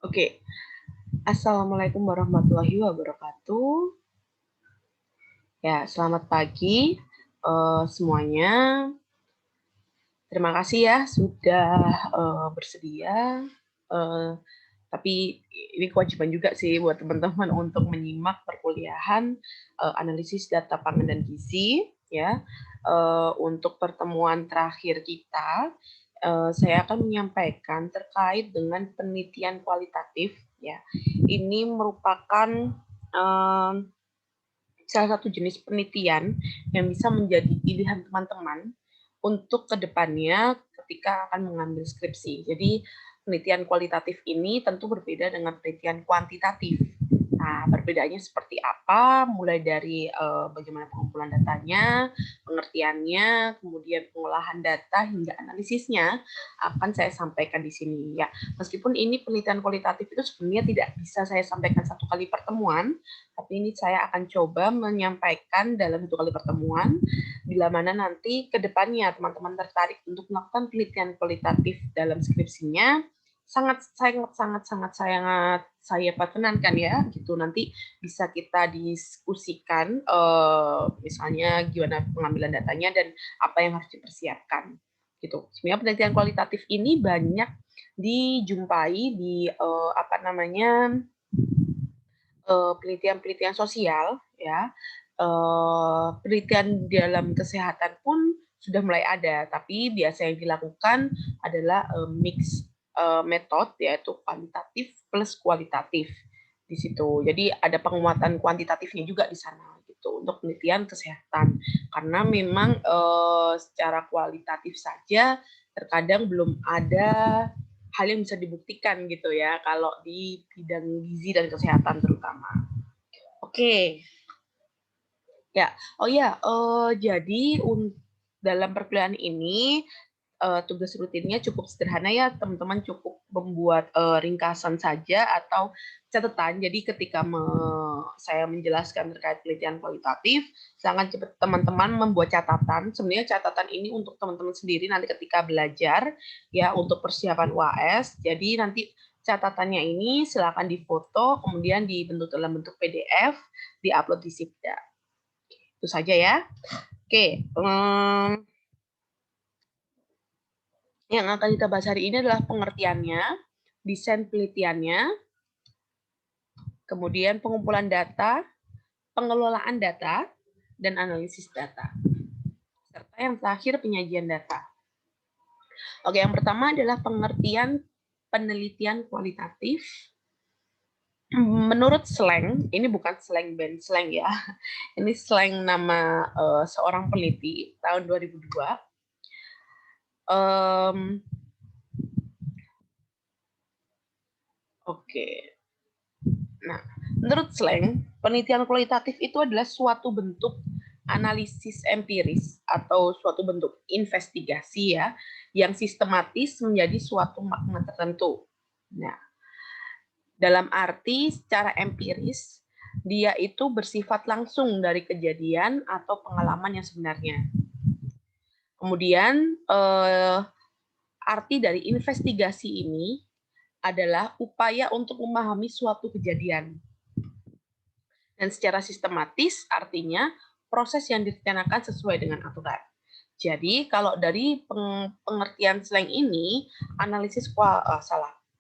Oke, Assalamualaikum warahmatullahi wabarakatuh. Ya, selamat pagi semuanya. Terima kasih ya sudah bersedia. Eh, tapi ini kewajiban juga sih buat teman-teman untuk menyimak perkuliahan analisis data pangan dan gizi ya. Untuk pertemuan terakhir kita, saya akan menyampaikan terkait dengan penelitian kualitatif ya. Ini merupakan eh, salah satu jenis penelitian yang bisa menjadi pilihan teman-teman untuk kedepannya ketika akan mengambil skripsi. Jadi penelitian kualitatif ini tentu berbeda dengan penelitian kuantitatif. Nah, perbedaannya seperti apa? Mulai dari bagaimana pengumpulan datanya, pengertiannya, kemudian pengolahan data hingga analisisnya akan saya sampaikan di sini. Ya, meskipun ini penelitian kualitatif itu sebenarnya tidak bisa saya sampaikan satu kali pertemuan, tapi ini saya akan coba menyampaikan dalam satu kali pertemuan, bila mana nanti ke depannya teman-teman tertarik untuk melakukan penelitian kualitatif dalam skripsinya, sangat saya perkenankan ya gitu, nanti bisa kita diskusikan misalnya gimana pengambilan datanya dan apa yang harus dipersiapkan gitu. Sebenarnya penelitian kualitatif ini banyak dijumpai di penelitian-penelitian sosial ya. Penelitian dalam kesehatan pun sudah mulai ada, tapi biasa yang dilakukan adalah mix metode, yaitu kuantitatif plus kualitatif di situ. Jadi ada penguatan kuantitatifnya juga di sana gitu untuk penelitian kesehatan, karena memang secara kualitatif saja terkadang belum ada hal yang bisa dibuktikan gitu ya kalau di bidang gizi dan kesehatan terutama. Oke. Ya. Oh ya, jadi dalam perkuliahan ini tugas rutinnya cukup sederhana ya, teman-teman cukup membuat ringkasan saja atau catatan. Jadi ketika saya menjelaskan terkait penelitian kualitatif, sangat cepat teman-teman membuat catatan. Sebenarnya catatan ini untuk teman-teman sendiri nanti ketika belajar ya, untuk persiapan UAS. Jadi nanti catatannya ini silakan difoto, kemudian dibentuk dalam bentuk PDF, diupload di Sipda. Itu saja ya. Oke, yang akan kita bahas hari ini adalah pengertiannya, desain penelitiannya, kemudian pengumpulan data, pengelolaan data, dan analisis data. Serta yang terakhir penyajian data. Oke, yang pertama adalah pengertian penelitian kualitatif. Menurut slang, ini bukan slang band slang ya, ini slang nama seorang peneliti tahun 2002. Oke. Nah, menurut slang, penelitian kualitatif itu adalah suatu bentuk analisis empiris atau suatu bentuk investigasi ya, yang sistematis menjadi suatu makna tertentu. Nah, dalam arti secara empiris, dia itu bersifat langsung dari kejadian atau pengalaman yang sebenarnya. Kemudian, arti dari investigasi ini adalah upaya untuk memahami suatu kejadian. Dan secara sistematis artinya proses yang direncanakan sesuai dengan aturan. Jadi kalau dari pengertian slang ini,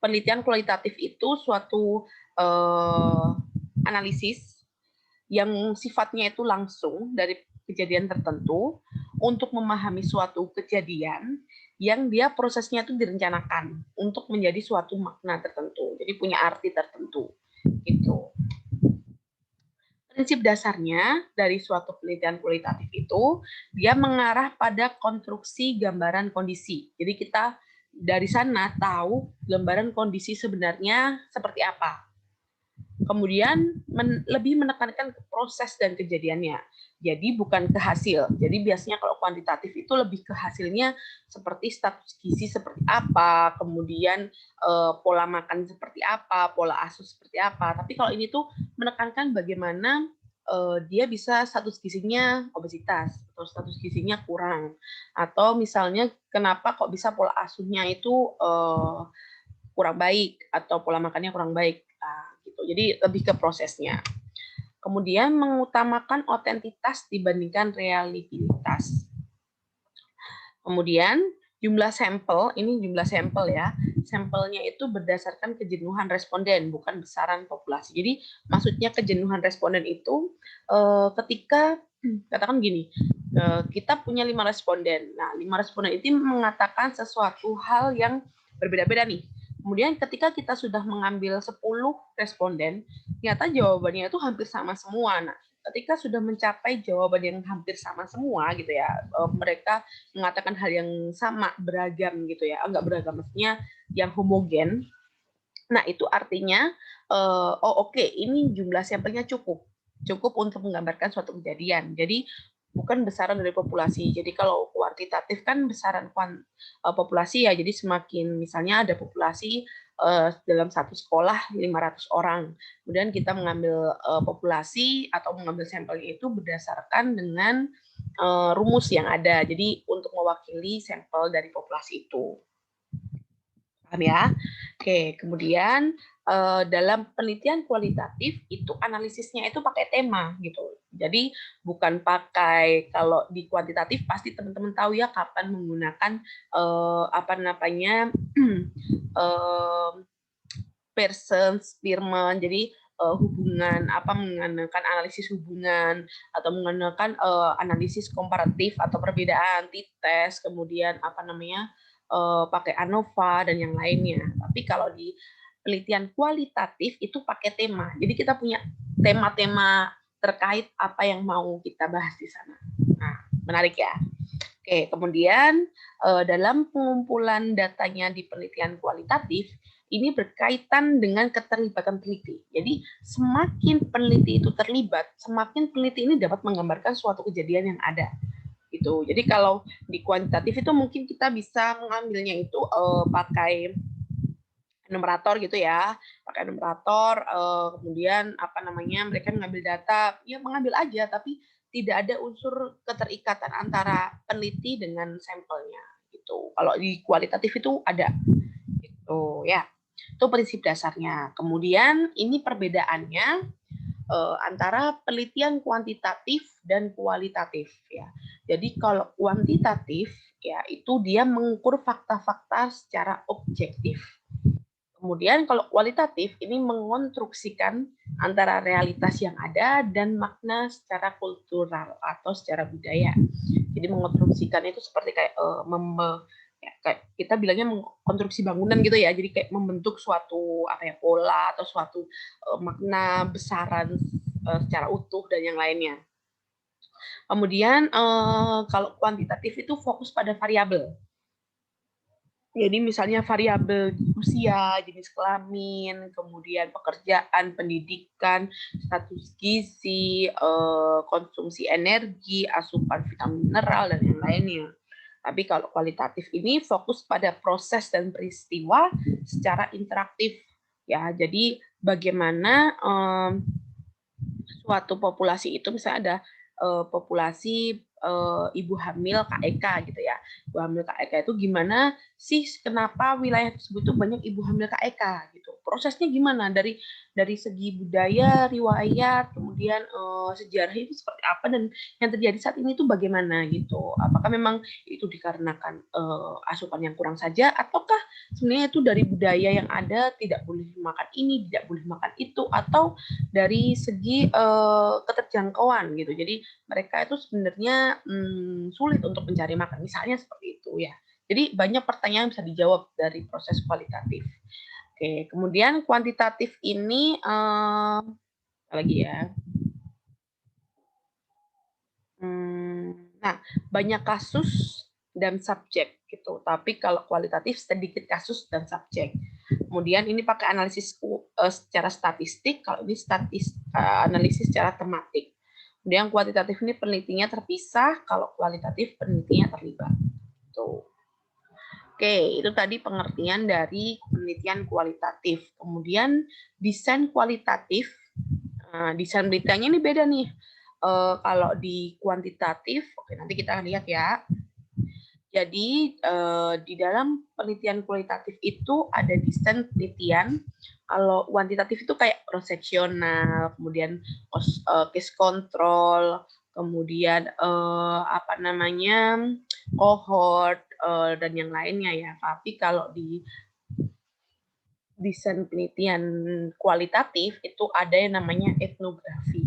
penelitian kualitatif itu suatu analisis yang sifatnya itu langsung dari kejadian tertentu untuk memahami suatu kejadian yang dia prosesnya itu direncanakan untuk menjadi suatu makna tertentu. Jadi punya arti tertentu. Gitu. Prinsip dasarnya dari suatu penelitian kualitatif itu, dia mengarah pada konstruksi gambaran kondisi. Jadi kita dari sana tahu gambaran kondisi sebenarnya seperti apa. Kemudian lebih menekankan ke proses dan kejadiannya. Jadi bukan ke hasil. Jadi biasanya kalau kuantitatif itu lebih ke hasilnya seperti status gizi seperti apa, kemudian pola makan seperti apa, pola asuh seperti apa. Tapi kalau ini tuh menekankan bagaimana dia bisa status gizinya obesitas atau status gizinya kurang, atau misalnya kenapa kok bisa pola asuhnya itu kurang baik atau pola makannya kurang baik. Nah, gitu. Jadi lebih ke prosesnya. Kemudian mengutamakan otentitas dibandingkan reliabilitas. Kemudian jumlah sampel, ini jumlah sampel ya. Sampelnya itu berdasarkan kejenuhan responden, bukan besaran populasi. Jadi maksudnya kejenuhan responden itu ketika katakan gini, kita punya 5 responden. Nah, 5 responden itu mengatakan sesuatu hal yang berbeda-beda nih. Kemudian ketika kita sudah mengambil 10 responden, ternyata jawabannya itu hampir sama semua. Nah, ketika sudah mencapai jawaban yang hampir sama semua gitu ya, mereka mengatakan hal yang sama, beragam gitu ya, enggak beragam, maksudnya yang homogen. Nah, itu artinya, oke, ini jumlah sampelnya cukup untuk menggambarkan suatu kejadian. Jadi bukan besaran dari populasi. Jadi kalau kuantitatif kan besaran populasi ya, jadi semakin misalnya ada populasi dalam satu sekolah 500 orang. Kemudian kita mengambil populasi atau mengambil sampelnya itu berdasarkan dengan rumus yang ada. Jadi untuk mewakili sampel dari populasi itu. Paham ya? Oke, kemudian dalam penelitian kualitatif itu analisisnya itu pakai tema gitu. Jadi bukan pakai, kalau di kuantitatif pasti teman-teman tahu ya kapan menggunakan apa namanya Pearson, Spearman. Jadi hubungan apa, menggunakan analisis hubungan atau menggunakan analisis komparatif atau perbedaan, t-test, kemudian apa namanya pakai ANOVA dan yang lainnya. Tapi kalau di penelitian kualitatif itu pakai tema. Jadi kita punya tema-tema terkait apa yang mau kita bahas di sana. Nah, menarik ya. Oke, kemudian dalam pengumpulan datanya di penelitian kualitatif, ini berkaitan dengan keterlibatan peneliti. Jadi semakin peneliti itu terlibat, semakin peneliti ini dapat menggambarkan suatu kejadian yang ada. Gitu. Jadi kalau di kuantitatif itu mungkin kita bisa mengambilnya itu pakai enumerator gitu ya, pakai enumerator, kemudian apa namanya, mereka mengambil data, ya mengambil aja, tapi tidak ada unsur keterikatan antara peneliti dengan sampelnya gitu. Kalau di kualitatif itu ada gitu ya. Itu prinsip dasarnya. Kemudian ini perbedaannya antara penelitian kuantitatif dan kualitatif ya. Jadi kalau kuantitatif ya itu dia mengukur fakta-fakta secara objektif. Kemudian kalau kualitatif ini mengonstruksikan antara realitas yang ada dan makna secara kultural atau secara budaya. Jadi mengonstruksikan itu seperti kayak kayak kita bilangnya mengkonstruksi bangunan gitu ya. Jadi kayak membentuk suatu apa ya, pola atau suatu makna besaran secara utuh dan yang lainnya. Kemudian kalau kuantitatif itu fokus pada variabel. Jadi misalnya variabel usia, jenis kelamin, kemudian pekerjaan, pendidikan, status gizi, konsumsi energi, asupan vitamin mineral, dan yang lainnya. Tapi kalau kualitatif ini fokus pada proses dan peristiwa secara interaktif. Ya, jadi bagaimana suatu populasi itu misalnya ada populasi ibu hamil KEK gitu ya. Ibu hamil KEK itu gimana sih, kenapa wilayah tersebut tuh banyak ibu hamil KEK gitu. Prosesnya gimana dari segi budaya, riwayat, kemudian sejarah itu seperti apa, dan yang terjadi saat ini tuh bagaimana gitu. Apakah memang itu dikarenakan asupan yang kurang saja, ataukah sebenarnya itu dari budaya yang ada, tidak boleh makan ini, tidak boleh makan itu, atau dari segi keterjangkauan gitu. Jadi mereka itu sebenarnya sulit untuk mencari makan, misalnya seperti itu ya. Jadi banyak pertanyaan bisa dijawab dari proses kualitatif. Oke, kemudian kuantitatif ini apa lagi ya? Nah, banyak kasus dan subjek gitu. Tapi kalau kualitatif sedikit kasus dan subjek. Kemudian ini pakai analisis secara statistik, kalau ini analisis secara tematik. Kemudian kuantitatif ini penelitinya terpisah, kalau kualitatif penelitinya terlibat. Tuh. Oke, itu tadi pengertian dari penelitian kualitatif. Kemudian desain kualitatif, desain beritanya ini beda nih. Kalau di kuantitatif, oke nanti kita lihat ya. Jadi di dalam penelitian kualitatif itu ada desain penelitian. Kalau kuantitatif itu kayak cross sectional, kemudian case control, kemudian cohort dan yang lainnya ya. Tapi kalau di desain penelitian kualitatif itu ada yang namanya etnografi.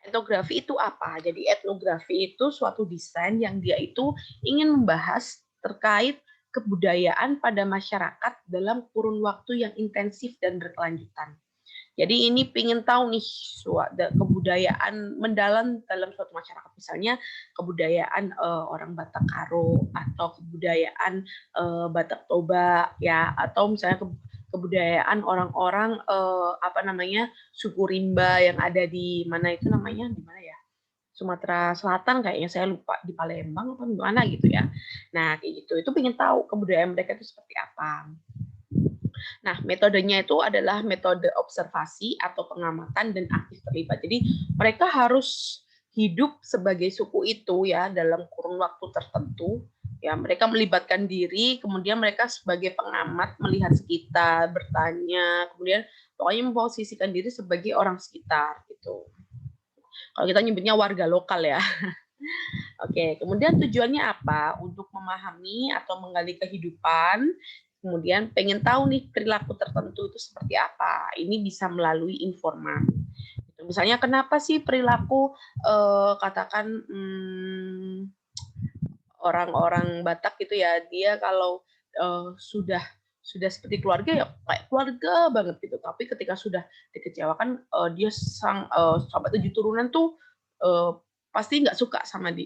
Etnografi itu apa? Jadi etnografi itu suatu desain yang dia itu ingin membahas terkait kebudayaan pada masyarakat dalam kurun waktu yang intensif dan berkelanjutan. Jadi ini ingin tahu nih kebudayaan mendalam dalam suatu masyarakat, misalnya kebudayaan orang Batak Karo atau kebudayaan Batak Toba ya, atau misalnya kebudayaan orang-orang suku Rimba yang ada di mana itu namanya, di mana ya? Sumatera Selatan kayaknya, saya lupa, di Palembang apa di mana gitu ya. Nah, kayak gitu. Itu pengen tahu kebudayaan mereka itu seperti apa. Nah, metodenya itu adalah metode observasi atau pengamatan dan aktif terlibat. Jadi, mereka harus hidup sebagai suku itu ya dalam kurun waktu tertentu. Ya, mereka melibatkan diri, kemudian mereka sebagai pengamat melihat sekitar, bertanya, kemudian pokoknya memposisikan diri sebagai orang sekitar gitu. Kalau kita nyebutnya warga lokal ya. Oke, kemudian tujuannya apa? Untuk memahami atau menggali kehidupan, kemudian pengen tahu nih perilaku tertentu itu seperti apa. Ini bisa melalui informan. Misalnya kenapa sih perilaku katakan orang-orang Batak gitu ya, dia kalau sudah seperti keluarga ya kayak keluarga banget gitu, tapi ketika sudah dikecewakan dia sampai 7 turunan tuh pasti nggak suka sama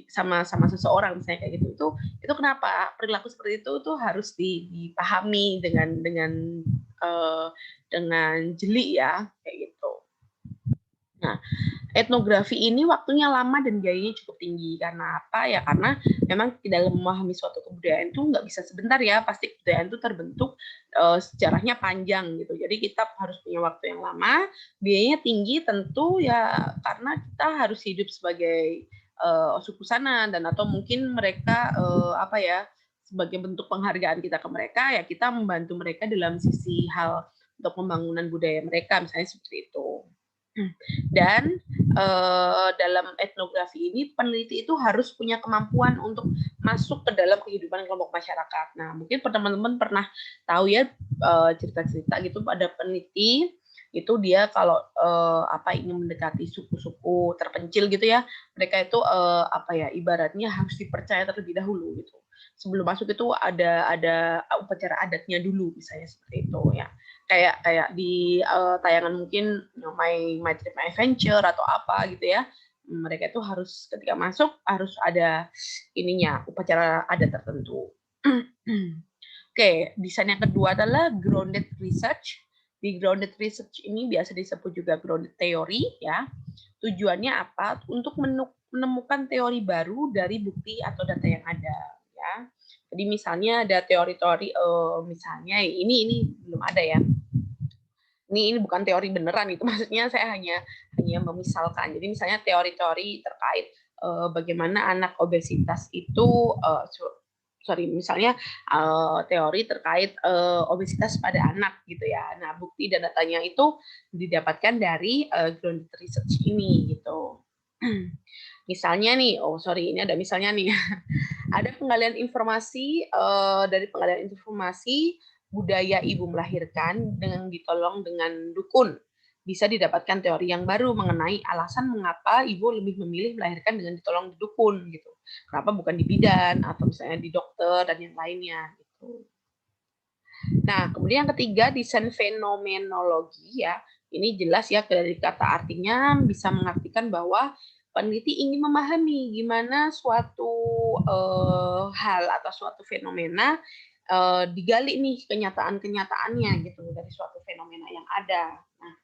seseorang misalnya kayak gitu. Itu kenapa perilaku seperti itu tuh harus dipahami dengan jeli ya kayak gitu. Nah, etnografi ini waktunya lama dan biayanya cukup tinggi. Karena apa? Ya karena memang dalam memahami suatu kebudayaan itu nggak bisa sebentar ya. Pasti kebudayaan itu terbentuk sejarahnya panjang gitu. Jadi kita harus punya waktu yang lama, biayanya tinggi tentu ya karena kita harus hidup sebagai suku sana dan atau mungkin mereka sebagai bentuk penghargaan kita ke mereka ya kita membantu mereka dalam sisi hal untuk pembangunan budaya mereka misalnya seperti itu. Dan dalam etnografi ini peneliti itu harus punya kemampuan untuk masuk ke dalam kehidupan kelompok masyarakat. Nah, mungkin teman-teman pernah tahu ya cerita-cerita gitu pada peneliti itu dia kalau ingin mendekati suku-suku terpencil gitu ya, mereka itu ibaratnya harus dipercaya terlebih dahulu gitu. Sebelum masuk itu ada upacara adatnya dulu misalnya seperti itu ya. Kayak di tayangan mungkin My Trip My Adventure atau apa gitu ya, mereka itu harus ketika masuk harus ada upacara adat tertentu. Oke, desain yang kedua adalah grounded research. Di grounded research ini biasa disebut juga grounded theory ya. Tujuannya apa? Untuk menemukan teori baru dari bukti atau data yang ada ya. Jadi misalnya ada teori-teori misalnya ini belum ada ya. Ini bukan teori beneran itu, maksudnya saya hanya memisalkan. Jadi misalnya teori-teori terkait bagaimana anak obesitas itu misalnya teori terkait obesitas pada anak gitu ya. Nah, bukti dan datanya itu didapatkan dari grounded research ini gitu. Misalnya nih, ini ada misalnya nih. Ada penggalian informasi dari penggalian informasi budaya ibu melahirkan dengan ditolong dengan dukun. Bisa didapatkan teori yang baru mengenai alasan mengapa ibu lebih memilih melahirkan dengan ditolong dukun gitu. Kenapa bukan di bidan atau misalnya di dokter dan yang lainnya gitu. Nah, kemudian yang ketiga desain fenomenologi ya. Ini jelas ya dari kata artinya bisa mengartikan bahwa peneliti ingin memahami gimana suatu hal atau suatu fenomena digali nih kenyataan-kenyataannya gitu dari suatu fenomena yang ada. Nah,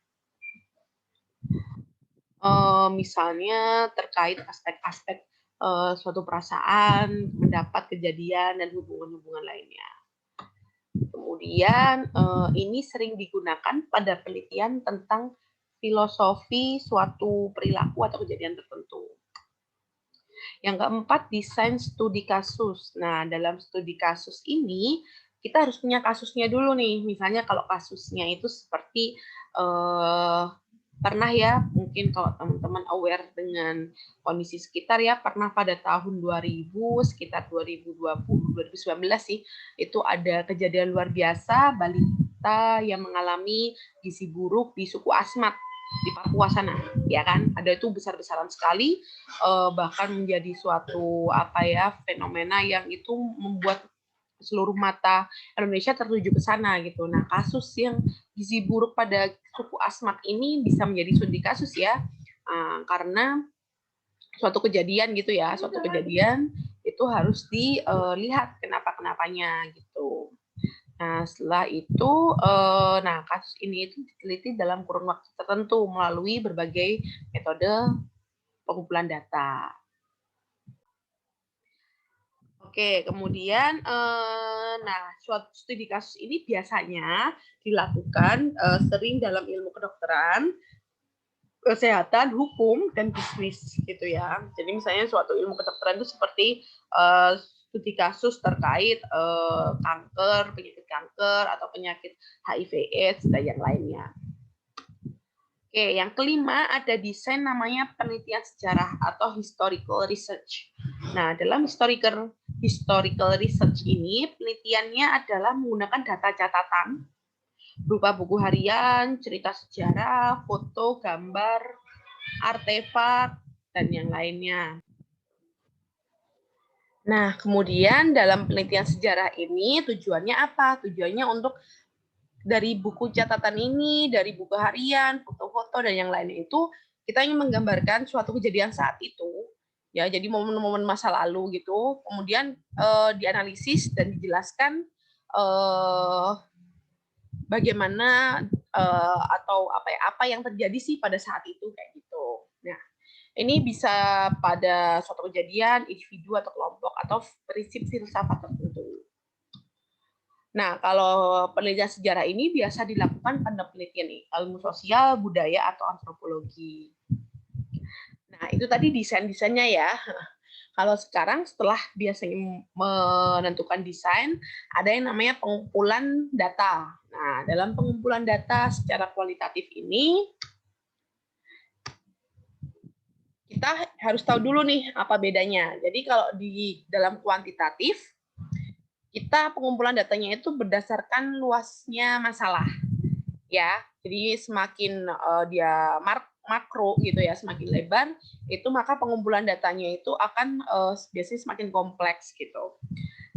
misalnya terkait aspek-aspek suatu perasaan, pendapat, kejadian dan hubungan-hubungan lainnya. Kemudian ini sering digunakan pada penelitian tentang filosofi suatu perilaku atau kejadian tertentu. Yang keempat, desain studi kasus. Nah, dalam studi kasus ini kita harus punya kasusnya dulu nih. Misalnya kalau kasusnya itu seperti pernah ya, mungkin kalau teman-teman aware dengan kondisi sekitar ya, pernah pada tahun 2000, sekitar 2020, 2019 sih, itu ada kejadian luar biasa, balita yang mengalami gizi buruk di suku Asmat di Papua sana, ya kan? Ada itu besar-besaran sekali, bahkan menjadi suatu fenomena yang itu membuat seluruh mata Indonesia tertuju ke sana gitu. Nah, kasus yang gizi buruk pada suku Asmat ini bisa menjadi studi kasus ya, karena suatu kejadian gitu ya, suatu kejadian itu harus dilihat kenapa-kenapanya gitu. Nah, setelah itu, kasus ini itu diteliti dalam kurun waktu tertentu melalui berbagai metode pengumpulan data. Oke, kemudian, suatu studi kasus ini biasanya dilakukan sering dalam ilmu kedokteran, kesehatan, hukum, dan bisnis gitu ya. Jadi misalnya suatu ilmu kedokteran itu seperti studi kasus terkait kanker, penyakit kanker, atau penyakit HIV/AIDS dan yang lainnya. Oke, yang kelima ada desain namanya penelitian sejarah atau historical research. Nah, dalam historical research ini penelitiannya adalah menggunakan data catatan berupa buku harian, cerita sejarah, foto, gambar, artefak, dan yang lainnya. Nah, kemudian dalam penelitian sejarah ini tujuannya apa? Tujuannya untuk dari buku catatan ini, dari buku harian, foto-foto, dan yang lainnya itu, kita ingin menggambarkan suatu kejadian saat itu, ya, jadi momen-momen masa lalu gitu, kemudian dianalisis dan dijelaskan bagaimana atau apa yang terjadi sih pada saat itu kayak gitu. Nah, ini bisa pada suatu kejadian, individu atau kelompok atau prinsip filsafat tertentu. Nah, kalau penelitian sejarah ini biasa dilakukan pada penelitian ilmu sosial, budaya, atau antropologi. Nah, itu tadi desain-desainnya ya. Kalau sekarang setelah biasanya menentukan desain, ada yang namanya pengumpulan data. Nah, dalam pengumpulan data secara kualitatif ini, kita harus tahu dulu nih apa bedanya. Jadi kalau di dalam kuantitatif, kita pengumpulan datanya itu berdasarkan luasnya masalah, ya. Jadi semakin dia makro gitu ya, semakin lebar, itu maka pengumpulan datanya itu akan biasanya semakin kompleks gitu.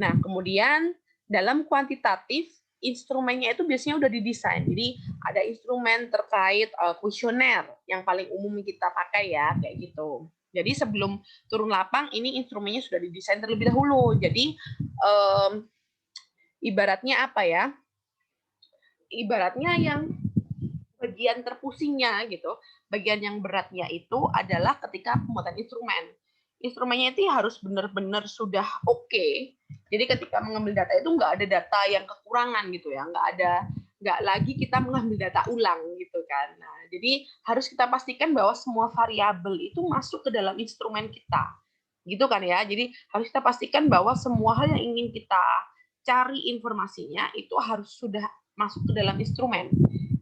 Nah, kemudian dalam kuantitatif instrumennya itu biasanya udah didesain. Jadi ada instrumen terkait kuesioner yang paling umum kita pakai ya, kayak gitu. Jadi sebelum turun lapang ini instrumennya sudah didesain terlebih dahulu. Jadi ibaratnya apa ya? Ibaratnya yang bagian terpusingnya gitu, bagian yang beratnya itu adalah ketika pembuatan instrumen. Instrumennya itu harus benar-benar sudah oke. Jadi ketika mengambil data itu nggak ada data yang kekurangan gitu ya, nggak lagi kita mengambil data ulang gitu kan. Nah, jadi harus kita pastikan bahwa semua variabel itu masuk ke dalam instrumen kita, gitu kan ya. Jadi harus kita pastikan bahwa semua hal yang ingin kita cari informasinya itu harus sudah masuk ke dalam instrumen.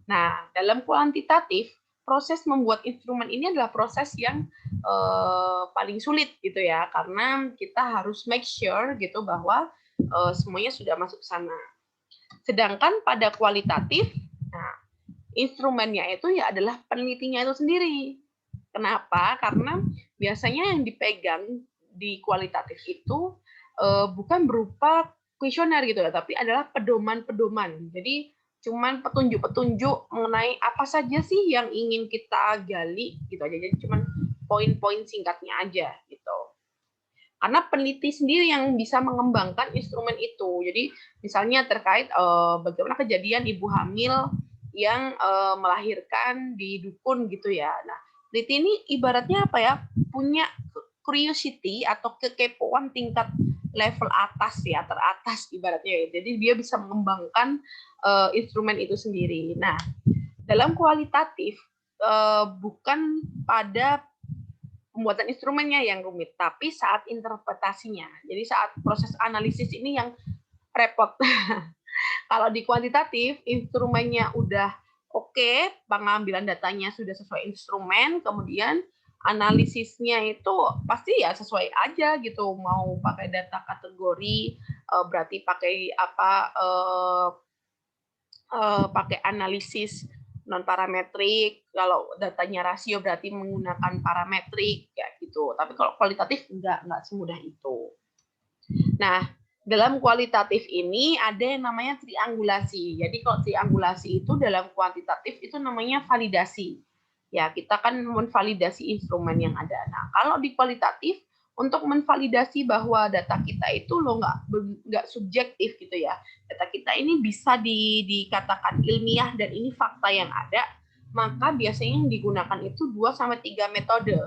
Nah, dalam kuantitatif, proses membuat instrumen ini adalah proses yang paling sulit gitu ya, karena kita harus make sure gitu bahwa semuanya sudah masuk ke sana. Sedangkan pada kualitatif, nah, instrumennya itu ya adalah penelitinya itu sendiri. Kenapa? Karena biasanya yang dipegang di kualitatif itu bukan berupa kuesioner gitu ya, tapi adalah pedoman-pedoman. Jadi cuman petunjuk-petunjuk mengenai apa saja sih yang ingin kita gali gitu aja. Jadi cuman poin-poin singkatnya aja gitu. Karena peneliti sendiri yang bisa mengembangkan instrumen itu. Jadi misalnya terkait bagaimana kejadian ibu hamil yang melahirkan di dukun gitu ya. Nah, peneliti ini ibaratnya apa ya? Punya curiosity atau kekepoan tingkat level atas ya, teratas ibaratnya ya. Jadi dia bisa mengembangkan instrumen itu sendiri. Nah, dalam kualitatif bukan pada pembuatan instrumennya yang rumit, tapi saat interpretasinya. Jadi saat proses analisis ini yang repot. Kalau di kuantitatif, instrumennya udah oke, pengambilan datanya sudah sesuai instrumen, kemudian analisisnya itu pasti ya sesuai aja gitu. Mau pakai data kategori, berarti pakai apa? Pakai analisis non parametrik, kalau datanya rasio berarti menggunakan parametrik kayak gitu. Tapi kalau kualitatif enggak semudah itu. Nah, dalam kualitatif ini ada yang namanya triangulasi. Jadi kalau triangulasi itu dalam kuantitatif itu namanya validasi. Ya, kita kan menvalidasi instrumen yang ada. Nah, kalau di kualitatif untuk menvalidasi bahwa data kita itu loh nggak subjektif gitu ya. Data kita ini bisa dikatakan ilmiah dan ini fakta yang ada, maka biasanya yang digunakan itu 2-3 metode.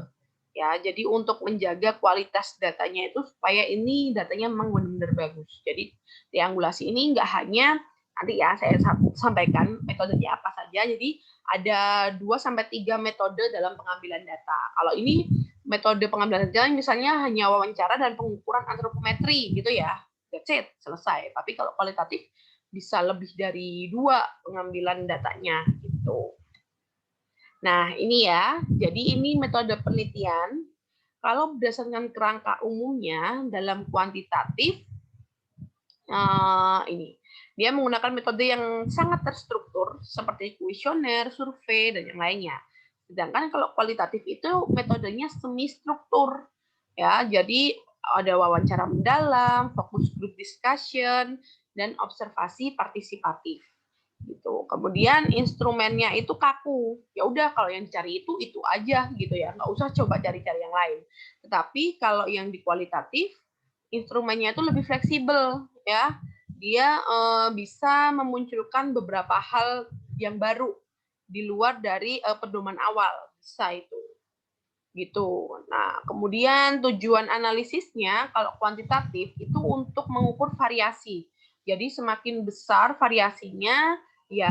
Ya, jadi untuk menjaga kualitas datanya itu supaya ini datanya memang benar-benar bagus. Jadi triangulasi ini nggak hanya nanti ya saya sampaikan metodenya apa saja. Jadi ada 2-3 metode dalam pengambilan data. Kalau ini metode pengambilan data misalnya hanya wawancara dan pengukuran antropometri gitu ya. That's it, selesai. Tapi kalau kualitatif bisa lebih dari 2 pengambilan datanya gitu. Nah, ini ya. Jadi ini metode penelitian. Kalau berdasarkan kerangka umumnya dalam kuantitatif, ini dia menggunakan metode yang sangat terstruktur seperti kuesioner, survei, dan yang lainnya. Sedangkan kalau kualitatif itu metodenya semi struktur, ya. Jadi ada wawancara mendalam, fokus group discussion, dan observasi partisipatif. Gitu. Kemudian instrumennya itu kaku. Ya udah kalau yang dicari itu aja gitu ya. Nggak usah coba cari-cari yang lain. Tetapi kalau yang di kualitatif instrumennya itu lebih fleksibel ya. Dia bisa memunculkan beberapa hal yang baru di luar dari pedoman awal. Bisa itu. Gitu. Nah, kemudian tujuan analisisnya kalau kuantitatif itu untuk mengukur variasi. Jadi semakin besar variasinya, ya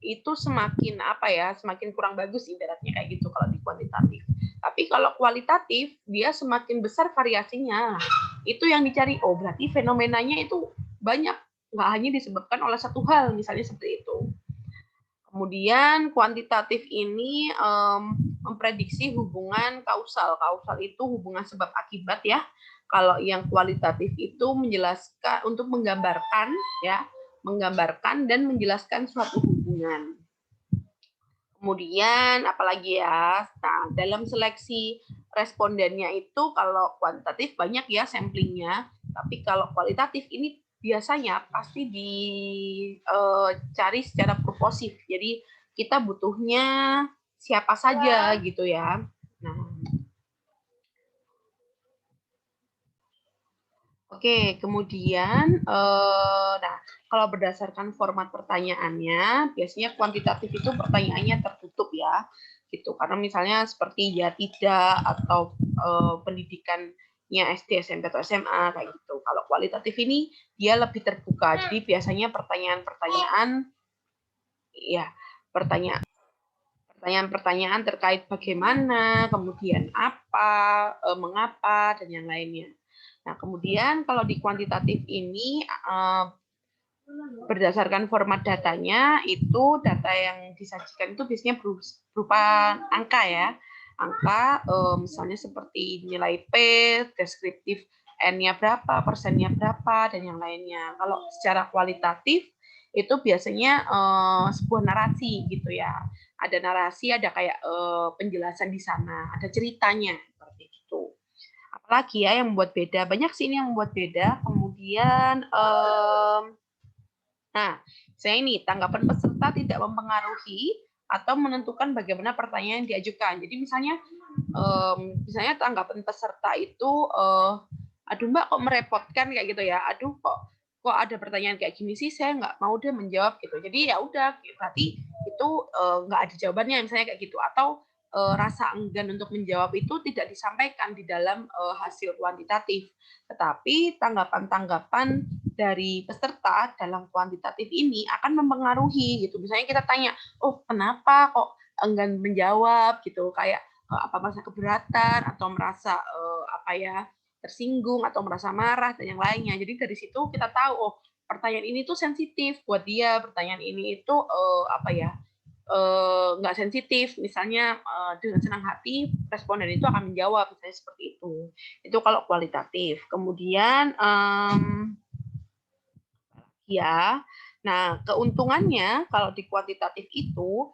itu semakin apa ya, semakin kurang bagus ibaratnya kayak gitu kalau di kuantitatif. Tapi kalau kualitatif dia semakin besar variasinya, itu yang dicari. Oh berarti fenomenanya itu banyak, nggak hanya disebabkan oleh satu hal, misalnya seperti itu. Kemudian kuantitatif ini memprediksi hubungan kausal. Kausal itu hubungan sebab akibat ya. Kalau yang kualitatif itu menjelaskan untuk menggambarkan ya, menggambarkan dan menjelaskan suatu hubungan. Kemudian apalagi ya, nah, dalam seleksi respondennya itu kalau kuantitatif banyak ya samplingnya, tapi kalau kualitatif ini biasanya pasti dicari secara proposif. Jadi kita butuhnya siapa saja gitu ya. Nah, oke, kemudian nah kalau berdasarkan format pertanyaannya, biasanya kuantitatif itu pertanyaannya tertutup ya, gitu. Karena misalnya seperti ya tidak atau pendidikannya SD, SMP atau SMA kayak gitu. Kalau kualitatif ini dia lebih terbuka. Jadi biasanya pertanyaan-pertanyaan ya, pertanyaan-pertanyaan terkait bagaimana, kemudian apa, mengapa dan yang lainnya. Nah, kemudian kalau di kuantitatif ini berdasarkan format datanya itu data yang disajikan itu biasanya berupa angka ya. Angka misalnya seperti nilai P, deskriptif N-nya berapa, persennya berapa dan yang lainnya. Kalau secara kualitatif itu biasanya sebuah narasi gitu ya. Ada narasi, ada kayak penjelasan di sana, ada ceritanya seperti itu. Apalagi ya yang membuat beda, banyak sih ini yang membuat beda. Kemudian nah, saya ini tanggapan peserta tidak mempengaruhi atau menentukan bagaimana pertanyaan yang diajukan. Jadi misalnya tanggapan peserta itu, aduh Mbak kok merepotkan kayak gitu ya. Aduh kok ada pertanyaan kayak gini sih, saya nggak mau deh menjawab gitu. Jadi ya udah, berarti itu nggak ada jawabannya misalnya kayak gitu. Atau rasa enggan untuk menjawab itu tidak disampaikan di dalam hasil kuantitatif. Tetapi tanggapan-tanggapan dari peserta dalam kuantitatif ini akan mempengaruhi gitu. Misalnya kita tanya, oh kenapa kok enggan menjawab gitu, kayak merasa keberatan atau merasa tersinggung atau merasa marah dan yang lainnya. Jadi dari situ kita tahu, oh pertanyaan ini tuh sensitif buat dia, pertanyaan ini itu nggak sensitif. Misalnya dengan senang hati responden itu akan menjawab, misalnya seperti itu. Itu kalau kualitatif. Kemudian nah keuntungannya kalau di kuantitatif itu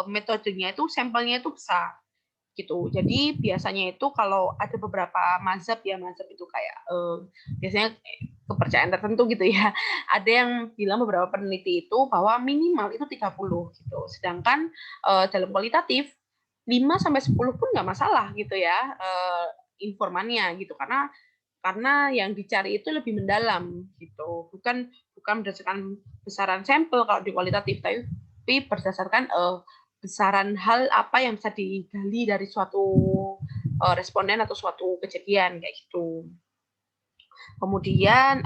metodenya itu sampelnya itu besar gitu. Jadi biasanya itu kalau ada beberapa mazhab itu kayak biasanya kepercayaan tertentu gitu ya. Ada yang bilang beberapa peneliti itu bahwa minimal itu 30 gitu. Sedangkan dalam kualitatif 5 sampai 10 pun nggak masalah gitu ya informannya gitu, karena yang dicari itu lebih mendalam gitu. Bukan berdasarkan besaran sampel kalau di kualitatif, tapi berdasarkan besaran hal apa yang bisa digali dari suatu responden atau suatu kejadian kayak gitu. Kemudian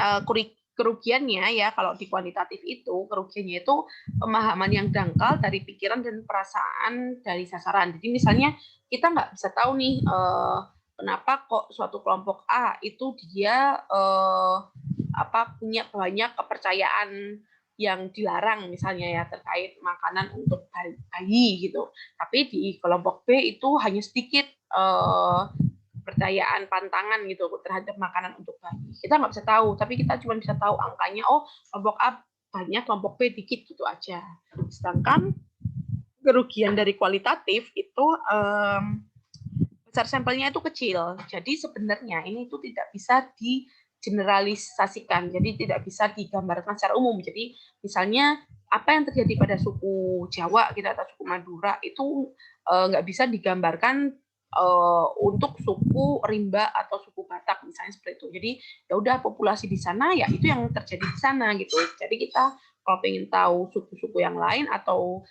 kerugiannya ya kalau di kuantitatif itu kerugiannya itu pemahaman yang dangkal dari pikiran dan perasaan dari sasaran. Jadi misalnya kita nggak bisa tahu nih kenapa kok suatu kelompok A itu dia punya banyak kepercayaan yang dilarang misalnya ya terkait makanan untuk bayi gitu. Tapi di kelompok B itu hanya sedikit kepercayaan pantangan gitu terhadap makanan untuk bayi. Kita nggak bisa tahu, tapi kita cuma bisa tahu angkanya, oh kelompok A banyak, kelompok B dikit gitu aja. Sedangkan kerugian dari kualitatif itu besar sampelnya itu kecil. Jadi sebenarnya ini itu tidak bisa generalisasikan, jadi tidak bisa digambarkan secara umum. Jadi misalnya apa yang terjadi pada suku Jawa kita atau suku Madura itu nggak bisa digambarkan untuk suku Rimba atau suku Batak misalnya seperti itu. Jadi ya udah populasi di sana ya itu yang terjadi di sana gitu. Jadi kita kalau pengen tahu suku-suku yang lain atau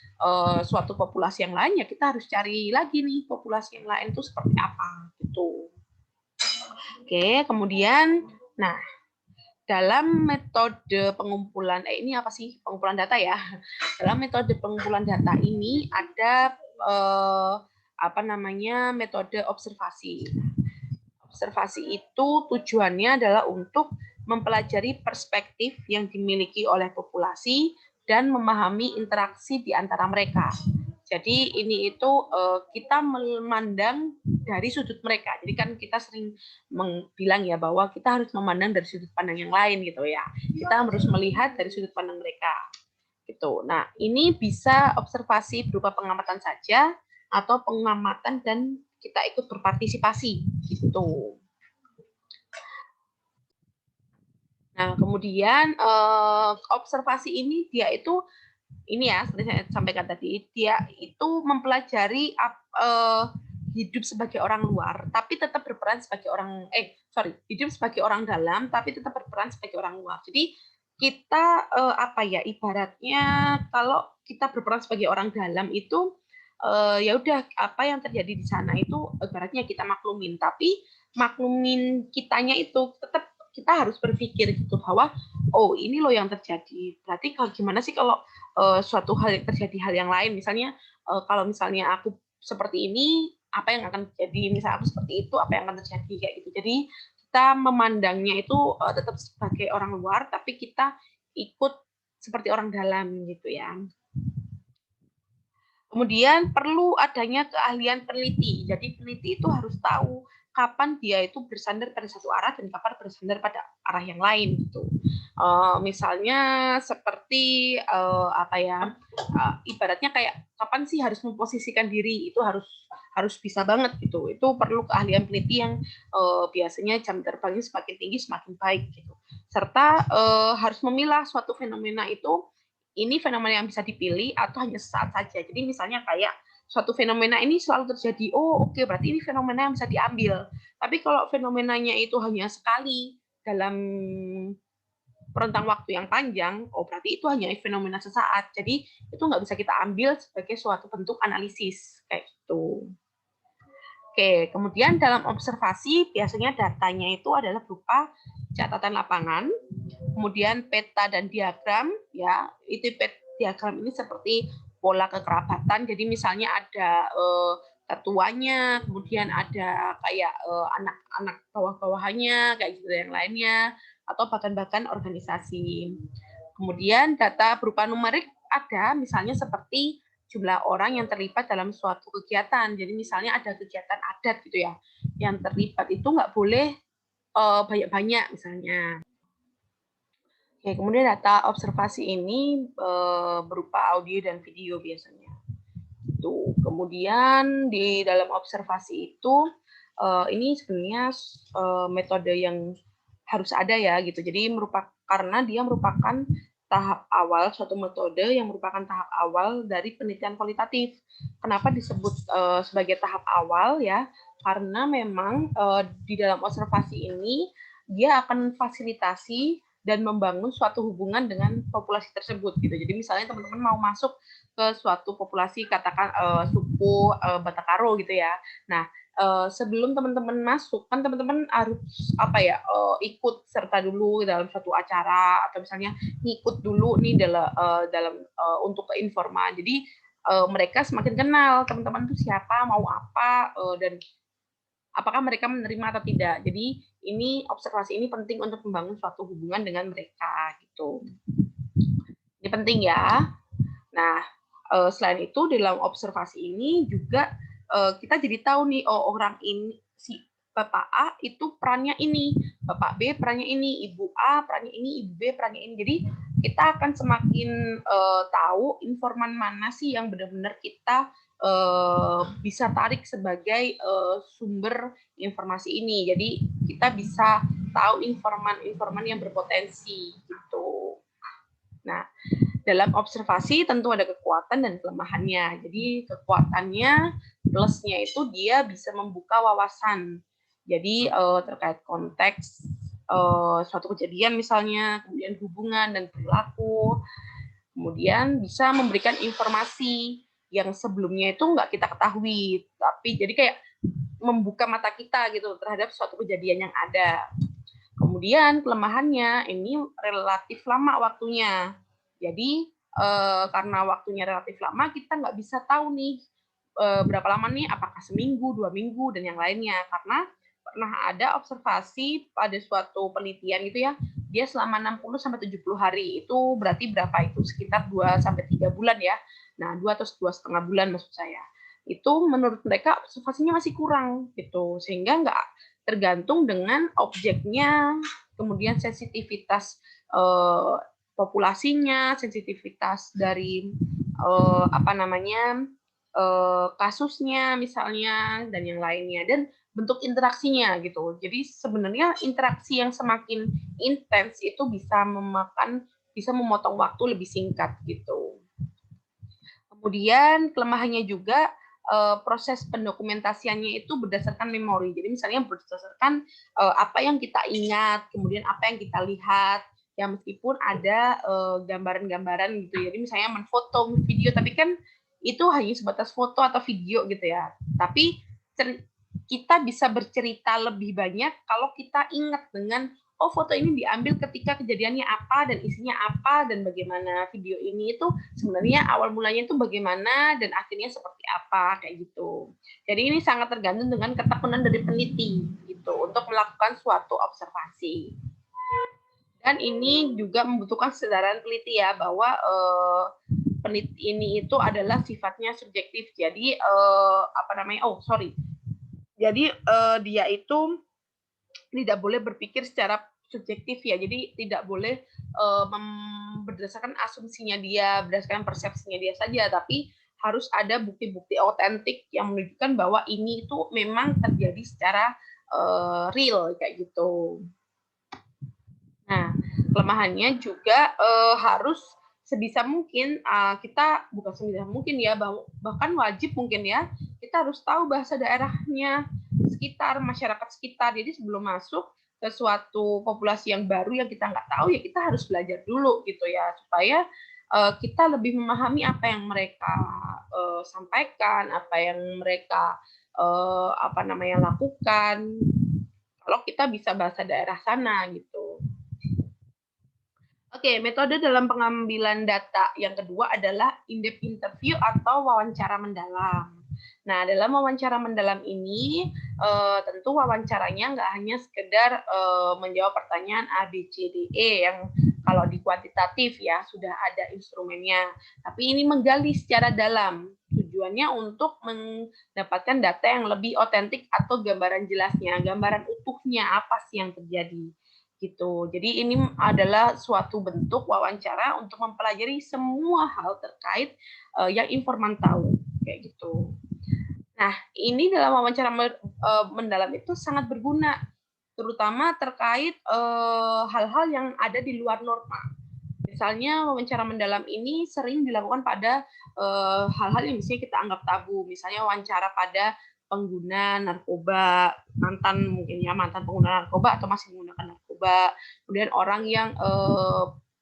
suatu populasi yang lain ya kita harus cari lagi nih populasi yang lain itu seperti apa gitu. Oke, kemudian nah, dalam metode pengumpulan ini apa sih pengumpulan data ya? Dalam metode pengumpulan data ini ada metode observasi. Observasi itu tujuannya adalah untuk mempelajari perspektif yang dimiliki oleh populasi dan memahami interaksi di antara mereka. Jadi ini itu kita memandang dari sudut mereka. Jadi kan kita sering bilang ya bahwa kita harus memandang dari sudut pandang yang lain gitu ya. Kita harus melihat dari sudut pandang mereka. Gitu. Nah, ini bisa observasi berupa pengamatan saja atau pengamatan dan kita ikut berpartisipasi gitu. Nah, kemudian observasi ini dia itu ini ya seperti saya sampaikan tadi, dia itu mempelajari hidup sebagai orang luar tapi tetap berperan sebagai hidup sebagai orang dalam tapi tetap berperan sebagai orang luar. Jadi kita ibaratnya kalau kita berperan sebagai orang dalam itu ya udah apa yang terjadi di sana itu ibaratnya kita maklumin, tapi maklumin kitanya itu tetap kita harus berpikir gitu bahwa oh ini loh yang terjadi. Berarti kalau gimana sih kalau suatu hal terjadi hal yang lain, misalnya kalau misalnya aku seperti ini apa yang akan terjadi, misalnya aku seperti itu apa yang akan terjadi kayak gitu. Jadi kita memandangnya itu tetap sebagai orang luar tapi kita ikut seperti orang dalam gitu ya. Kemudian perlu adanya keahlian peneliti. Jadi peneliti itu harus tahu kapan dia itu bersandar pada satu arah dan kapan bersandar pada arah yang lain gitu. Misalnya seperti ibaratnya kayak kapan sih harus memposisikan diri, itu harus bisa banget gitu. Itu perlu keahlian peneliti yang biasanya jam terbangnya semakin tinggi semakin baik gitu. Serta harus memilah suatu fenomena itu ini fenomena yang bisa dipilih atau hanya sesaat saja. Jadi misalnya kayak suatu fenomena ini selalu terjadi, oh oke, berarti ini fenomena yang bisa diambil. Tapi kalau fenomenanya itu hanya sekali dalam rentang waktu yang panjang, oh berarti itu hanya fenomena sesaat. Jadi itu nggak bisa kita ambil sebagai suatu bentuk analisis kayak gitu. Oke, kemudian dalam observasi biasanya datanya itu adalah berupa catatan lapangan, kemudian peta dan diagram, ya itu diagram ini seperti pola kekerabatan. Jadi misalnya ada ketuanya, kemudian ada kayak anak-anak bawah-bawahannya, kayak gitu yang lainnya, atau bahkan organisasi. Kemudian data berupa numerik ada, misalnya seperti jumlah orang yang terlibat dalam suatu kegiatan. Jadi misalnya ada kegiatan adat gitu ya, yang terlibat itu nggak boleh banyak-banyak misalnya. Oke, kemudian data observasi ini berupa audio dan video biasanya. Kemudian di dalam observasi itu ini sebenarnya metode yang harus ada ya gitu. Jadi karena dia merupakan tahap awal, suatu metode yang merupakan tahap awal dari penelitian kualitatif. Kenapa disebut sebagai tahap awal ya? Karena memang di dalam observasi ini dia akan fasilitasi dan membangun suatu hubungan dengan populasi tersebut gitu. Jadi misalnya teman-teman mau masuk ke suatu populasi katakan suku Batakaro gitu ya. Nah, sebelum teman-teman masuk kan teman-teman harus ikut serta dulu dalam suatu acara atau misalnya ngikut dulu nih dalam untuk ke informa. Jadi mereka semakin kenal teman-teman itu siapa, mau apa dan apakah mereka menerima atau tidak. Jadi ini observasi ini penting untuk membangun suatu hubungan dengan mereka gitu. Ini penting ya. Nah, selain itu dalam observasi ini juga kita jadi tahu nih, oh orang ini si Bapak A itu perannya ini, Bapak B perannya ini, Ibu A perannya ini, Ibu B perannya ini. Jadi kita akan semakin tahu informan mana sih yang benar-benar kita bisa tarik sebagai sumber informasi ini. Jadi kita bisa tahu informan-informan yang berpotensi gitu. Nah, dalam observasi tentu ada kekuatan dan kelemahannya. Jadi kekuatannya plusnya itu dia bisa membuka wawasan. Jadi terkait konteks suatu kejadian misalnya, kemudian hubungan dan perilaku, kemudian bisa memberikan informasi yang sebelumnya itu nggak kita ketahui, tapi jadi kayak membuka mata kita gitu terhadap suatu kejadian yang ada. Kemudian kelemahannya ini relatif lama waktunya. Jadi karena waktunya relatif lama, kita nggak bisa tahu nih berapa lama nih, apakah seminggu, 2 minggu, dan yang lainnya. Karena pernah ada observasi pada suatu penelitian gitu ya, dia selama 60-70 hari, itu berarti berapa itu? Sekitar 2-3 bulan ya. Nah, 2 atau 2,5 bulan maksud saya. Itu menurut mereka observasinya masih kurang gitu, sehingga nggak tergantung dengan objeknya, kemudian sensitivitas populasinya, sensitivitas dari kasusnya misalnya dan yang lainnya, dan bentuk interaksinya gitu. Jadi sebenarnya interaksi yang semakin intens itu bisa memotong waktu lebih singkat gitu. Kemudian kelemahannya juga proses pendokumentasiannya itu berdasarkan memori. Jadi misalnya berdasarkan apa yang kita ingat, kemudian apa yang kita lihat. Ya meskipun ada gambaran-gambaran gitu. Jadi misalnya menfoto, video, tapi kan itu hanya sebatas foto atau video gitu ya. Tapi kita bisa bercerita lebih banyak kalau kita ingat dengan oh foto ini diambil ketika kejadiannya apa dan isinya apa dan bagaimana, video ini itu sebenarnya awal mulanya itu bagaimana dan akhirnya seperti apa kayak gitu. Jadi ini sangat tergantung dengan ketekunan dari peneliti gitu untuk melakukan suatu observasi. Dan ini juga membutuhkan kesadaran peneliti ya bahwa peneliti ini itu adalah sifatnya subjektif. Jadi Jadi dia itu tidak boleh berpikir secara subjektif ya, jadi tidak boleh berdasarkan asumsinya dia, berdasarkan persepsinya dia saja, tapi harus ada bukti-bukti otentik yang menunjukkan bahwa ini itu memang terjadi secara real kayak gitu. Nah, kelemahannya juga harus sebisa mungkin kita bukan sebisa mungkin ya, bahkan wajib mungkin ya, kita harus tahu bahasa daerahnya sekitar, masyarakat sekitar. Jadi sebelum masuk ke suatu populasi yang baru yang kita nggak tahu ya kita harus belajar dulu gitu ya, supaya kita lebih memahami apa yang mereka sampaikan, apa yang mereka lakukan kalau kita bisa bahasa daerah sana gitu. Oke, metode dalam pengambilan data yang kedua adalah in-depth interview atau wawancara mendalam. Nah, dalam wawancara mendalam ini, tentu wawancaranya nggak hanya sekedar menjawab pertanyaan A, B, C, D, E yang kalau di kuantitatif ya sudah ada instrumennya. Tapi ini menggali secara dalam. Tujuannya untuk mendapatkan data yang lebih otentik atau gambaran jelasnya, gambaran utuhnya apa sih yang terjadi. Gitu. Jadi ini adalah suatu bentuk wawancara untuk mempelajari semua hal terkait yang informan tahu, kayak gitu. Nah, ini dalam wawancara mendalam itu sangat berguna, terutama terkait hal-hal yang ada di luar norma. Misalnya wawancara mendalam ini sering dilakukan pada hal-hal yang biasanya kita anggap tabu, misalnya wawancara pada pengguna narkoba, mantan pengguna narkoba atau masih menggunakan narkoba, kemudian orang yang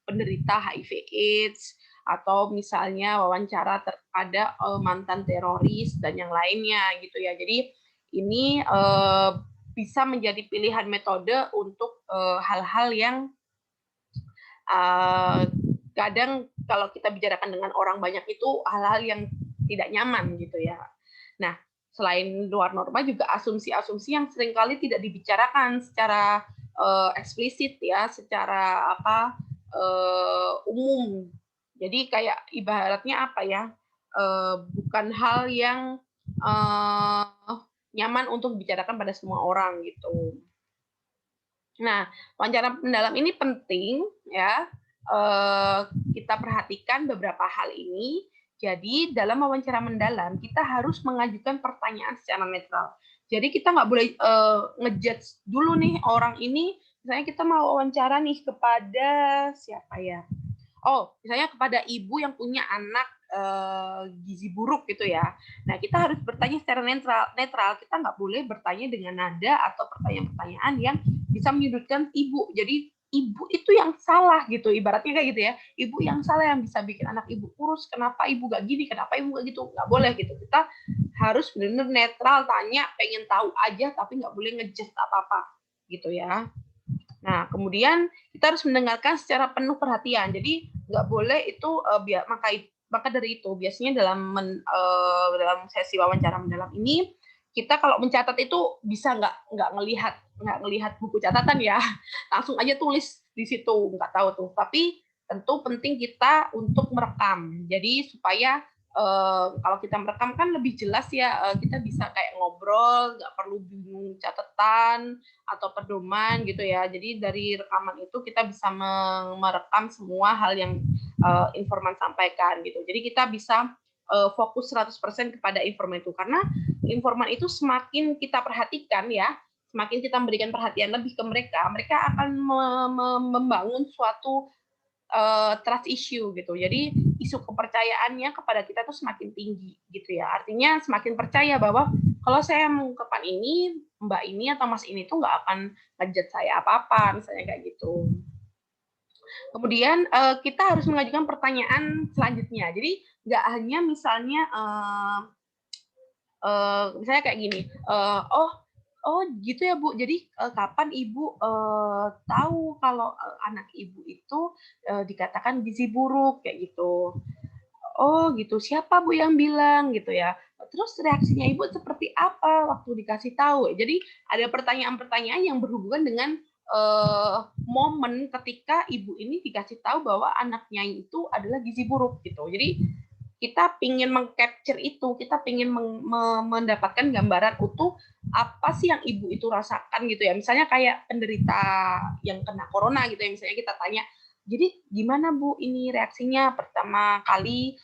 penderita HIV/AIDS, atau misalnya wawancara pada mantan teroris dan yang lainnya gitu ya. Jadi ini bisa menjadi pilihan metode untuk hal-hal yang kadang kalau kita bicarakan dengan orang banyak itu hal-hal yang tidak nyaman gitu ya. Nah, selain luar norma juga asumsi-asumsi yang seringkali tidak dibicarakan secara eksplisit ya, secara umum. Jadi kayak ibaratnya apa ya? Bukan hal yang nyaman untuk dibicarakan pada semua orang gitu. Nah, wawancara mendalam ini penting ya. Kita perhatikan beberapa hal ini. Jadi dalam wawancara mendalam kita harus mengajukan pertanyaan secara netral. Jadi kita nggak boleh ngejudge dulu nih orang ini. Misalnya kita mau wawancara nih kepada siapa ya? Oh, misalnya kepada ibu yang punya anak gizi buruk gitu ya. Nah, kita harus bertanya secara netral. Kita nggak boleh bertanya dengan nada atau pertanyaan-pertanyaan yang bisa menyudutkan ibu. Jadi ibu itu yang salah gitu, ibaratnya kayak gitu ya. Ibu yang salah yang bisa bikin anak ibu kurus. Kenapa ibu gak gini? Kenapa ibu gak gitu? Nggak boleh gitu. Kita harus benar-benar netral, tanya, pengen tahu aja, tapi nggak boleh ngejudge apa-apa gitu ya. Nah, kemudian kita harus mendengarkan secara penuh perhatian. Jadi nggak boleh itu maka dari itu biasanya dalam sesi wawancara mendalam ini kita kalau mencatat itu bisa nggak ngelihat buku catatan ya, langsung aja tulis di situ, nggak tahu tuh. Tapi tentu penting kita untuk merekam. Jadi supaya kalau kita merekam kan lebih jelas ya, kita bisa kayak ngobrol, nggak perlu bingung catatan atau pedoman gitu ya. Jadi dari rekaman itu kita bisa merekam semua hal yang informan sampaikan gitu. Jadi kita bisa fokus 100% kepada informan itu, karena informan itu semakin kita perhatikan ya, semakin kita memberikan perhatian lebih ke mereka, mereka akan membangun suatu trust issue gitu. Jadi isu kepercayaannya kepada kita tuh semakin tinggi gitu ya. Artinya semakin percaya bahwa kalau saya mengungkapkan ini, Mbak ini atau Mas ini tuh nggak akan ngejudge saya apa-apa, misalnya kayak gitu. Kemudian kita harus mengajukan pertanyaan selanjutnya. Jadi nggak hanya misalnya misalnya kayak gini, oh gitu ya Bu. Jadi kapan Ibu tahu kalau anak Ibu itu dikatakan gizi buruk kayak gitu? Oh gitu. Siapa Bu yang bilang gitu ya? Terus reaksinya Ibu seperti apa waktu dikasih tahu? Jadi ada pertanyaan-pertanyaan yang berhubungan dengan momen ketika ibu ini dikasih tahu bahwa anaknya itu adalah gizi buruk gitu. Jadi kita ingin mengcapture itu, kita ingin mendapatkan gambaran utuh apa sih yang ibu itu rasakan gitu ya. Misalnya kayak penderita yang kena corona gitu ya, misalnya kita tanya, jadi gimana Bu ini reaksinya pertama kali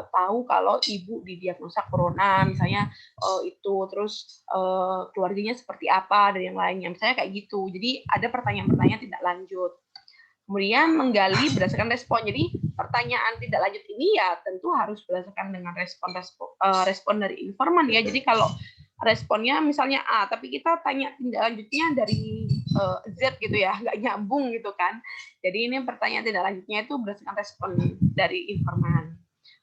tahu kalau ibu didiagnosa corona, misalnya itu, terus keluarganya seperti apa dan yang lainnya, misalnya kayak gitu. Jadi ada pertanyaan-pertanyaan tidak lanjut. Kemudian menggali berdasarkan respon. Jadi pertanyaan tidak lanjut ini ya tentu harus berdasarkan dengan respon dari informan ya. Jadi kalau responnya misalnya A, tapi kita tanya tindak lanjutnya dari Z gitu ya, nggak nyambung gitu kan. Jadi ini pertanyaan tidak lanjutnya itu berdasarkan respon dari informan.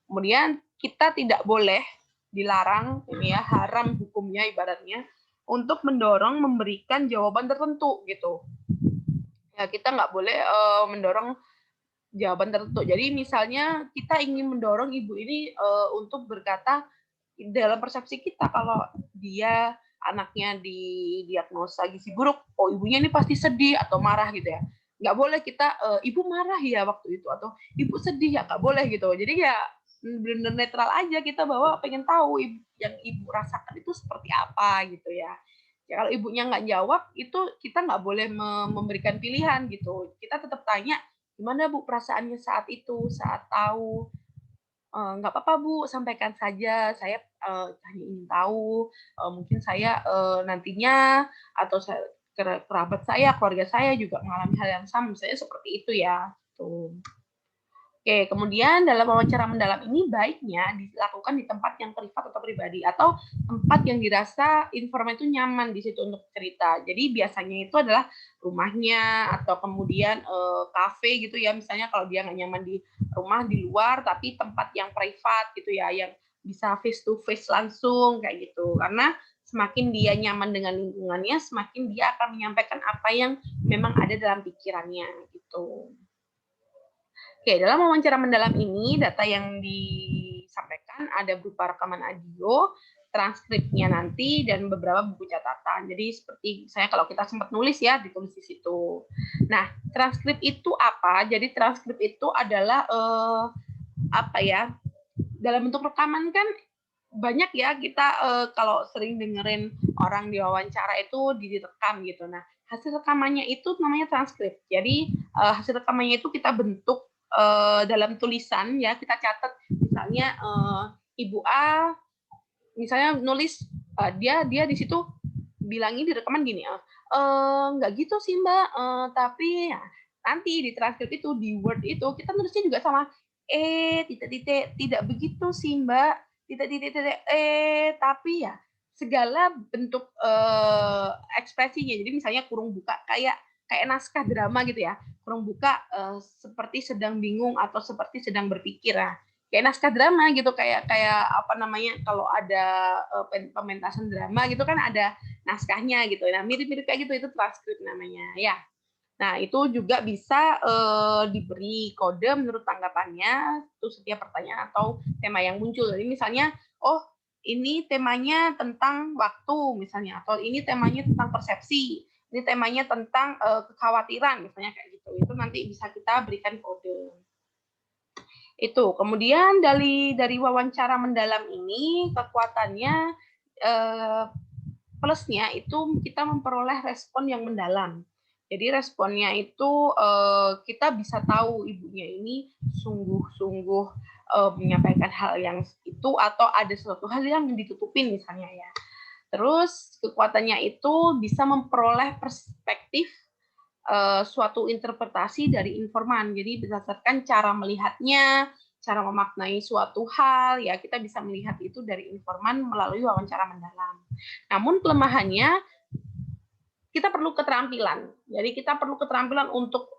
Kemudian kita tidak boleh, dilarang ini ya, haram hukumnya ibaratnya, untuk mendorong memberikan jawaban tertentu gitu. Ya, kita nggak boleh mendorong jawaban tertentu. Jadi misalnya kita ingin mendorong ibu ini untuk berkata dalam persepsi kita kalau dia anaknya didiagnosa gizi buruk, oh ibunya ini pasti sedih atau marah gitu ya. Nggak boleh kita ibu marah ya waktu itu atau ibu sedih ya, nggak boleh gitu. Jadi ya benar-benar netral aja kita bahwa pengen tahu yang ibu rasakan itu seperti apa gitu ya. Ya, kalau ibunya nggak jawab itu kita nggak boleh memberikan pilihan gitu. Kita tetap tanya gimana Bu perasaannya saat itu, saat tahu. Nggak apa-apa Bu, sampaikan saja, saya hanya ingin tahu, mungkin saya nantinya atau kerabat saya, keluarga saya juga mengalami hal yang sama, misalnya seperti itu ya. Tuh. Oke, kemudian dalam wawancara mendalam ini baiknya dilakukan di tempat yang privat atau pribadi atau tempat yang dirasa informan itu nyaman di situ untuk cerita. Jadi biasanya itu adalah rumahnya atau kemudian kafe gitu ya, misalnya kalau dia nggak nyaman di rumah di luar, tapi tempat yang privat gitu ya, yang bisa face to face langsung kayak gitu. Karena semakin dia nyaman dengan lingkungannya, semakin dia akan menyampaikan apa yang memang ada dalam pikirannya gitu. Oke, dalam wawancara mendalam ini, data yang disampaikan ada berupa rekaman audio, transkripnya nanti, dan beberapa buku catatan. Jadi seperti saya kalau kita sempat nulis ya, ditulis di situ. Nah, transkrip itu apa? Jadi transkrip itu adalah apa ya? Dalam bentuk rekaman kan banyak ya kita kalau sering dengerin orang diwawancara itu direkam gitu. Nah, hasil rekamannya itu namanya transkrip. Jadi hasil rekamannya itu kita bentuk dalam tulisan ya, kita catat misalnya Ibu A misalnya nulis dia di situ bilangin di rekaman gini, nggak gitu sih Mbak, tapi ya, nanti di transkrip itu di Word itu kita nulisnya juga sama titik-titik tidak begitu sih Mbak, titik-titik tapi ya segala bentuk ekspresinya. Jadi misalnya kurung buka kayak naskah drama gitu ya, kurung buka seperti sedang bingung atau seperti sedang berpikir ya. Kayak naskah drama gitu, kayak apa namanya kalau ada pementasan drama gitu kan ada naskahnya gitu. Nah, mirip-mirip kayak gitu itu transkrip namanya ya. Nah, itu juga bisa diberi kode menurut tanggapannya itu setiap pertanyaan atau tema yang muncul. Jadi misalnya, oh ini temanya tentang waktu misalnya, atau ini temanya tentang persepsi, ini temanya tentang kekhawatiran misalnya kayak gitu. Itu nanti bisa kita berikan kode. Itu. Kemudian dari wawancara mendalam ini kekuatannya plusnya itu kita memperoleh respon yang mendalam. Jadi responnya itu kita bisa tahu ibunya ini sungguh-sungguh menyampaikan hal yang itu atau ada suatu hal yang ditutupin misalnya ya. Terus kekuatannya itu bisa memperoleh perspektif suatu interpretasi dari informan. Jadi berdasarkan cara melihatnya, cara memaknai suatu hal, ya kita bisa melihat itu dari informan melalui wawancara mendalam. Namun kelemahannya kita perlu keterampilan. Jadi kita perlu keterampilan untuk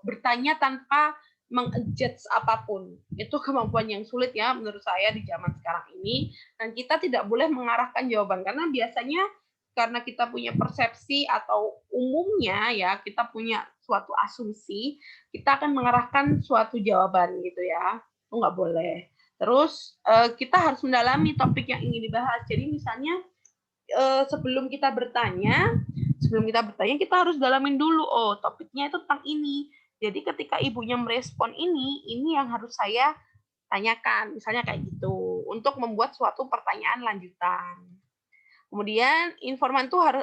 bertanya tanpa mengadjust apapun. Itu kemampuan yang sulit ya menurut saya di zaman sekarang ini. Dan kita tidak boleh mengarahkan jawaban karena biasanya karena kita punya persepsi atau umumnya ya kita punya suatu asumsi, kita akan mengarahkan suatu jawaban gitu ya. Itu nggak boleh. Terus kita harus mendalami topik yang ingin dibahas. Jadi misalnya sebelum kita bertanya kita harus dalamin dulu, oh topiknya itu tentang ini. Jadi ketika ibunya merespon ini yang harus saya tanyakan, misalnya kayak gitu, untuk membuat suatu pertanyaan lanjutan. Kemudian informan tuh harus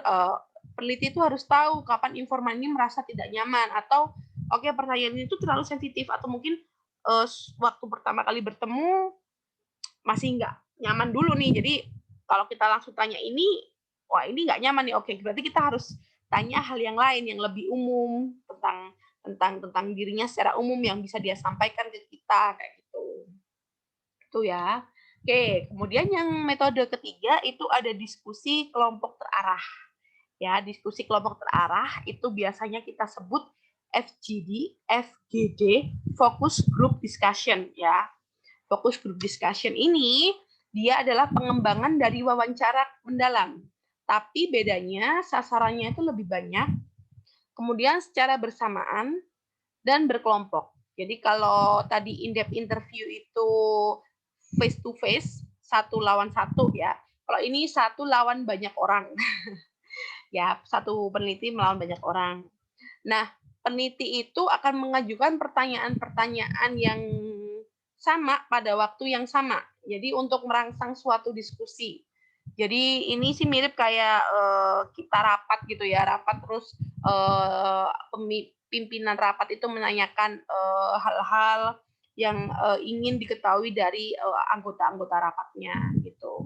peneliti itu harus tahu kapan informan ini merasa tidak nyaman atau oke, pertanyaan itu terlalu sensitif atau mungkin waktu pertama kali bertemu masih nggak nyaman dulu nih. Jadi kalau kita langsung tanya ini, wah ini nggak nyaman nih. Oke, berarti kita harus tanya hal yang lain yang lebih umum tentang dirinya secara umum yang bisa dia sampaikan ke kita kayak gitu. Itu ya. Oke, kemudian yang metode ketiga itu ada diskusi kelompok terarah. Ya, diskusi kelompok terarah itu biasanya kita sebut FGD, Focus Group Discussion ya. Focus Group Discussion ini dia adalah pengembangan dari wawancara mendalam. Tapi bedanya sasarannya itu lebih banyak, kemudian secara bersamaan dan berkelompok. Jadi kalau tadi in-depth interview itu face to face, 1 lawan 1 ya. Kalau ini 1 lawan banyak orang. Ya, 1 peneliti melawan banyak orang. Nah, peneliti itu akan mengajukan pertanyaan-pertanyaan yang sama pada waktu yang sama. Jadi untuk merangsang suatu diskusi. Jadi ini sih mirip kayak kita rapat gitu ya, rapat terus pimpinan rapat itu menanyakan hal-hal yang ingin diketahui dari anggota-anggota rapatnya gitu.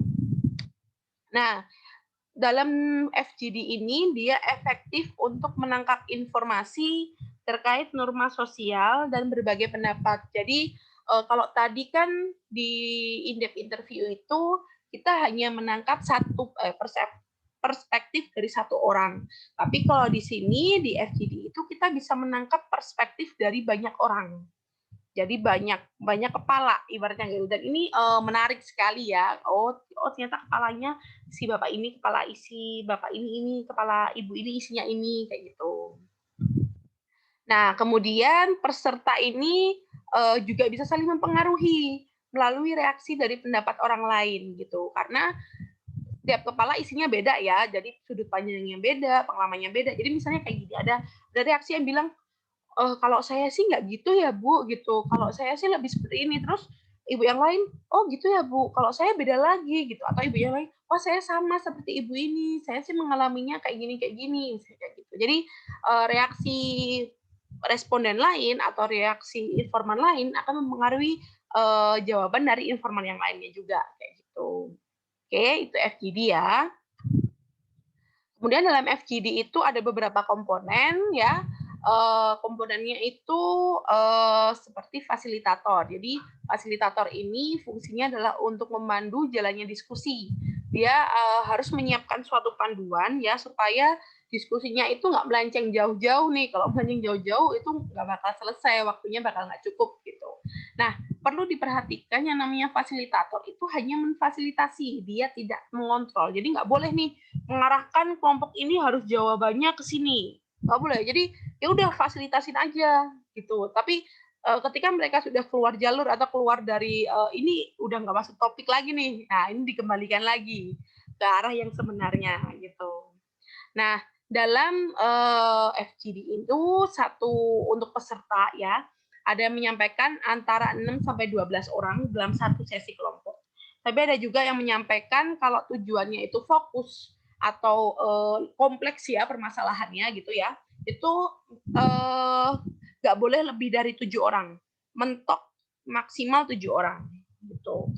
Nah, dalam FGD ini dia efektif untuk menangkap informasi terkait norma sosial dan berbagai pendapat. Jadi kalau tadi kan di in-depth interview itu kita hanya menangkap satu perspektif dari 1 orang. Tapi kalau di sini di FGD itu kita bisa menangkap perspektif dari banyak orang. Jadi banyak kepala ibaratnya gitu. Dan ini menarik sekali ya. Oh ternyata kepalanya si bapak ini kepala isi, bapak ini kepala ibu ini isinya ini kayak gitu. Nah, kemudian peserta ini juga bisa saling mempengaruhi melalui reaksi dari pendapat orang lain gitu. Karena tiap kepala isinya beda ya. Jadi sudut pandangnya beda, pengalamannya beda. Jadi misalnya kayak gini, ada reaksi yang bilang kalau saya sih nggak gitu ya Bu gitu, kalau saya sih lebih seperti ini. Terus ibu yang lain, oh gitu ya Bu, kalau saya beda lagi gitu. Atau ibu yang lain, oh saya sama seperti ibu ini, saya sih mengalaminya kayak gini kayak gitu. Jadi reaksi responden lain atau reaksi informan lain akan mempengaruhi jawaban dari informan yang lainnya juga kayak gitu. Oke, itu FGD ya. Kemudian dalam FGD itu ada beberapa komponen ya. Komponennya itu seperti fasilitator. Jadi fasilitator ini fungsinya adalah untuk memandu jalannya diskusi. Dia harus menyiapkan suatu panduan ya supaya diskusinya itu nggak melenceng jauh-jauh nih. Kalau melenceng jauh-jauh itu nggak bakal selesai, waktunya bakal nggak cukup gitu. Nah, perlu diperhatikan yang namanya fasilitator itu hanya memfasilitasi, dia tidak mengontrol. Jadi nggak boleh nih mengarahkan kelompok ini harus jawabannya ke sini. Nggak boleh. Jadi ya udah fasilitasin aja gitu. Tapi ketika mereka sudah keluar jalur atau keluar dari ini udah nggak masuk topik lagi nih. Nah, ini dikembalikan lagi ke arah yang sebenarnya gitu. Nah, dalam FGD itu untuk peserta ya, ada yang menyampaikan antara 6 sampai 12 orang dalam satu sesi kelompok. Tapi ada juga yang menyampaikan kalau tujuannya itu fokus atau kompleks ya permasalahannya gitu ya, itu nggak boleh lebih dari 7 orang, mentok maksimal 7 orang gitu.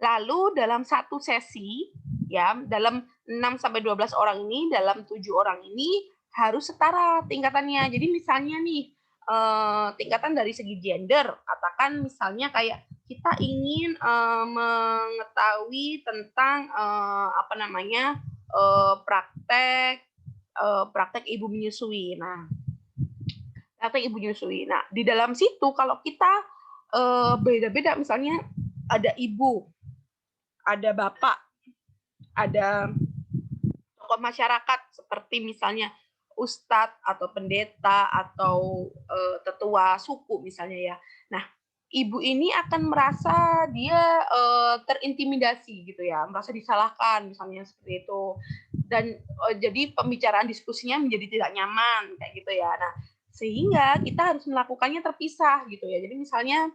Lalu dalam satu sesi ya, dalam 6 sampai 12 orang ini, dalam 7 orang ini harus setara tingkatannya. Jadi misalnya nih tingkatan dari segi gender, katakan misalnya kayak kita ingin mengetahui tentang praktek ibu menyusui. Nah, praktek ibu menyusui. Nah, di dalam situ kalau kita beda-beda, misalnya ada ibu, ada bapak, ada tokoh masyarakat seperti misalnya ustadz atau pendeta atau tetua suku misalnya ya. Nah, ibu ini akan merasa dia terintimidasi gitu ya, merasa disalahkan misalnya seperti itu. Dan jadi pembicaraan diskusinya menjadi tidak nyaman kayak gitu ya. Nah, sehingga kita harus melakukannya terpisah gitu ya. Jadi misalnya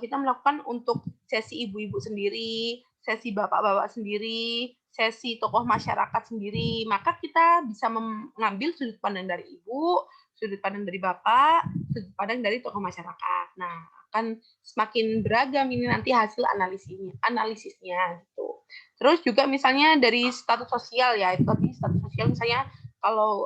kita melakukan untuk sesi ibu-ibu sendiri, sesi bapak-bapak sendiri, sesi tokoh masyarakat sendiri, maka kita bisa mengambil sudut pandang dari ibu, sudut pandang dari bapak, sudut pandang dari tokoh masyarakat. Nah, akan semakin beragam ini nanti hasil analisisnya gitu. Terus juga misalnya dari status sosial ya, itu tadi status sosial misalnya kalau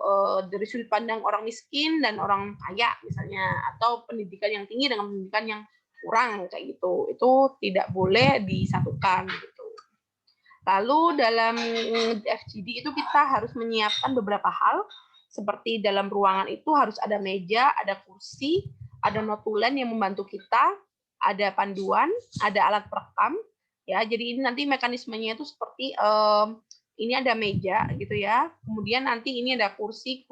dari sudut pandang orang miskin dan orang kaya misalnya, atau pendidikan yang tinggi dengan pendidikan yang kurang kayak gitu, itu tidak boleh disatukan gitu. Lalu dalam FGD itu kita harus menyiapkan beberapa hal, seperti dalam ruangan itu harus ada meja, ada kursi, ada notulen yang membantu kita, ada panduan, ada alat perekam, ya. Jadi ini nanti mekanismenya itu seperti ini ada meja gitu ya. Kemudian nanti ini ada kursi.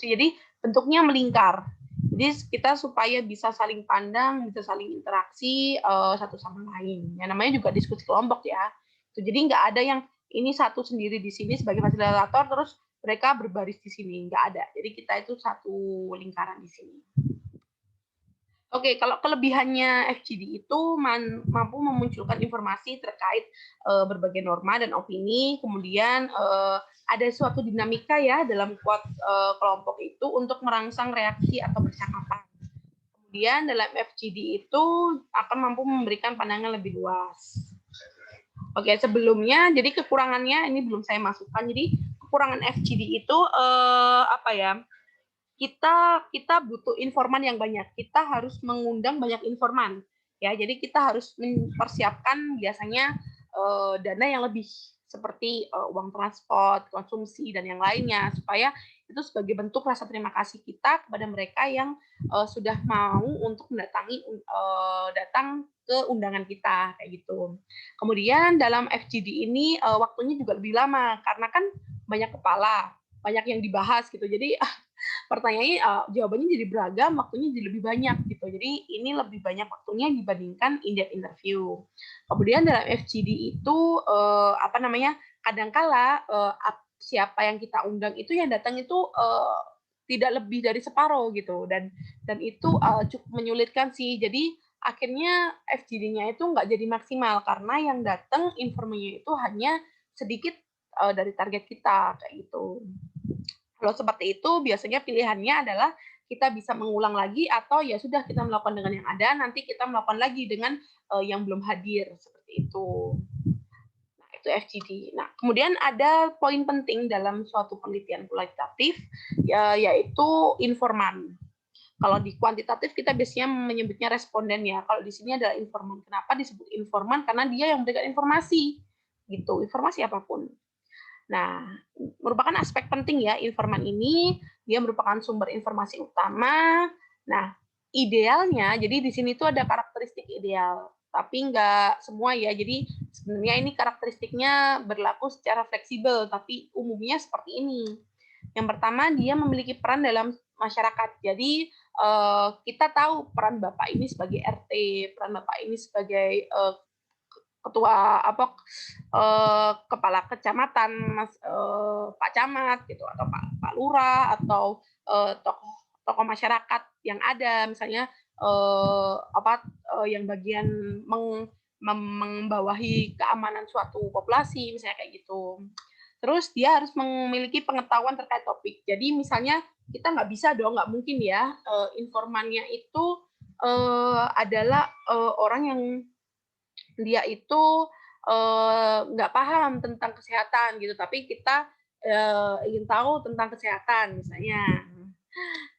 Jadi bentuknya melingkar. Jadi kita supaya bisa saling pandang, bisa saling interaksi satu sama lain. Yang namanya juga diskusi kelompok ya. Jadi nggak ada yang ini satu sendiri di sini sebagai fasilitator, terus mereka berbaris di sini. Nggak ada. Jadi kita itu satu lingkaran di sini. Oke, kalau kelebihannya FGD itu mampu memunculkan informasi terkait berbagai norma dan opini, kemudian ada suatu dinamika ya dalam kelompok itu untuk merangsang reaksi atau percakapan. Kemudian dalam FGD itu akan mampu memberikan pandangan lebih luas. Oke, sebelumnya, jadi kekurangannya ini belum saya masukkan. Jadi kekurangan FGD itu apa ya? Kita butuh informan yang banyak. Kita harus mengundang banyak informan. Ya, jadi kita harus mempersiapkan biasanya dana yang lebih seperti uang transport, konsumsi dan yang lainnya supaya itu sebagai bentuk rasa terima kasih kita kepada mereka yang sudah mau untuk datang ke undangan kita kayak gitu. Kemudian dalam FGD ini waktunya juga lebih lama karena kan banyak kepala, banyak yang dibahas gitu. Jadi pertanyaannya jawabannya jadi beragam, waktunya jadi lebih banyak gitu. Jadi ini lebih banyak waktunya dibandingkan in-depth interview. Kemudian dalam FGD itu apa namanya? Kadangkala siapa yang kita undang itu yang datang itu tidak lebih dari separuh gitu dan itu cukup menyulitkan sih. Jadi akhirnya FGD-nya itu nggak jadi maksimal karena yang datang informasinya itu hanya sedikit dari target kita kayak gitu. Kalau seperti itu, biasanya pilihannya adalah kita bisa mengulang lagi atau ya sudah kita melakukan dengan yang ada, nanti kita melakukan lagi dengan yang belum hadir seperti itu. Nah, itu FGD. Nah, kemudian ada poin penting dalam suatu penelitian kualitatif yaitu informan. Kalau di kuantitatif kita biasanya menyebutnya responden ya. Kalau di sini adalah informan. Kenapa disebut informan? Karena dia yang memberikan informasi, gitu, informasi apapun. Nah, merupakan aspek penting ya informan ini, dia merupakan sumber informasi utama. Nah, idealnya, jadi di sini tuh ada karakteristik ideal, tapi nggak semua ya. Jadi sebenarnya ini karakteristiknya berlaku secara fleksibel, tapi umumnya seperti ini. Yang pertama, dia memiliki peran dalam masyarakat. Jadi kita tahu peran Bapak ini sebagai RT, peran Bapak ini sebagai ketua kepala kecamatan, Pak Camat gitu, atau Pak Lurah, atau tokoh masyarakat yang ada, misalnya yang bagian membawahi keamanan suatu populasi, misalnya kayak gitu. Terus dia harus memiliki pengetahuan terkait topik. Jadi misalnya kita nggak bisa dong, nggak mungkin ya informannya itu adalah orang yang dia itu nggak paham tentang kesehatan gitu, tapi kita ingin tahu tentang kesehatan misalnya.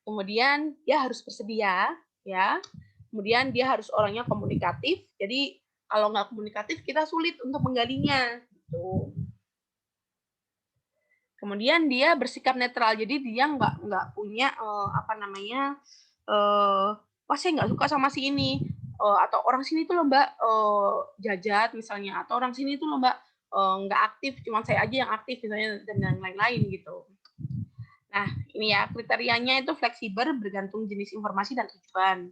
Kemudian dia harus bersedia, ya. Kemudian dia harus orangnya komunikatif. Jadi kalau nggak komunikatif kita sulit untuk menggalinya. Gitu. Kemudian dia bersikap netral. Jadi dia nggak punya wah saya nggak suka sama si ini. Atau orang sini tuh loh Mbak jajat misalnya, atau orang sini tuh loh Mbak nggak aktif, cuma saya aja yang aktif misalnya, dan yang lain-lain gitu. Nah ini ya kriterianya itu fleksibel bergantung jenis informasi dan tujuan.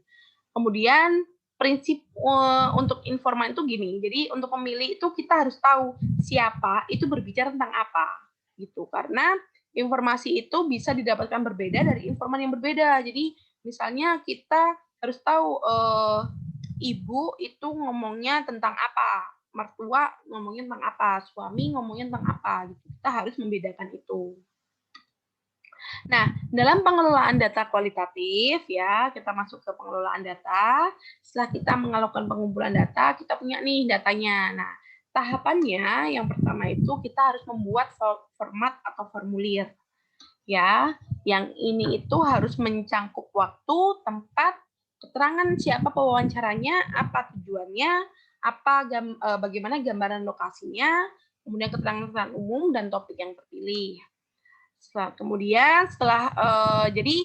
Kemudian prinsip untuk informan itu gini, jadi untuk memilih itu kita harus tahu siapa itu berbicara tentang apa gitu, karena informasi itu bisa didapatkan berbeda dari informan yang berbeda. Jadi misalnya kita harus tahu ibu itu ngomongnya tentang apa, mertua ngomongnya tentang apa, suami ngomongnya tentang apa, gitu. Kita harus membedakan itu. Nah, dalam pengelolaan data kualitatif ya, kita masuk ke pengelolaan data. Setelah kita melakukan pengumpulan data, kita punya nih datanya. Nah, tahapannya yang pertama itu kita harus membuat format atau formulir. Ya, yang ini itu harus mencangkup waktu, tempat, keterangan siapa pewawancaranya, apa tujuannya, bagaimana gambaran lokasinya, kemudian keterangan umum dan topik yang terpilih. Jadi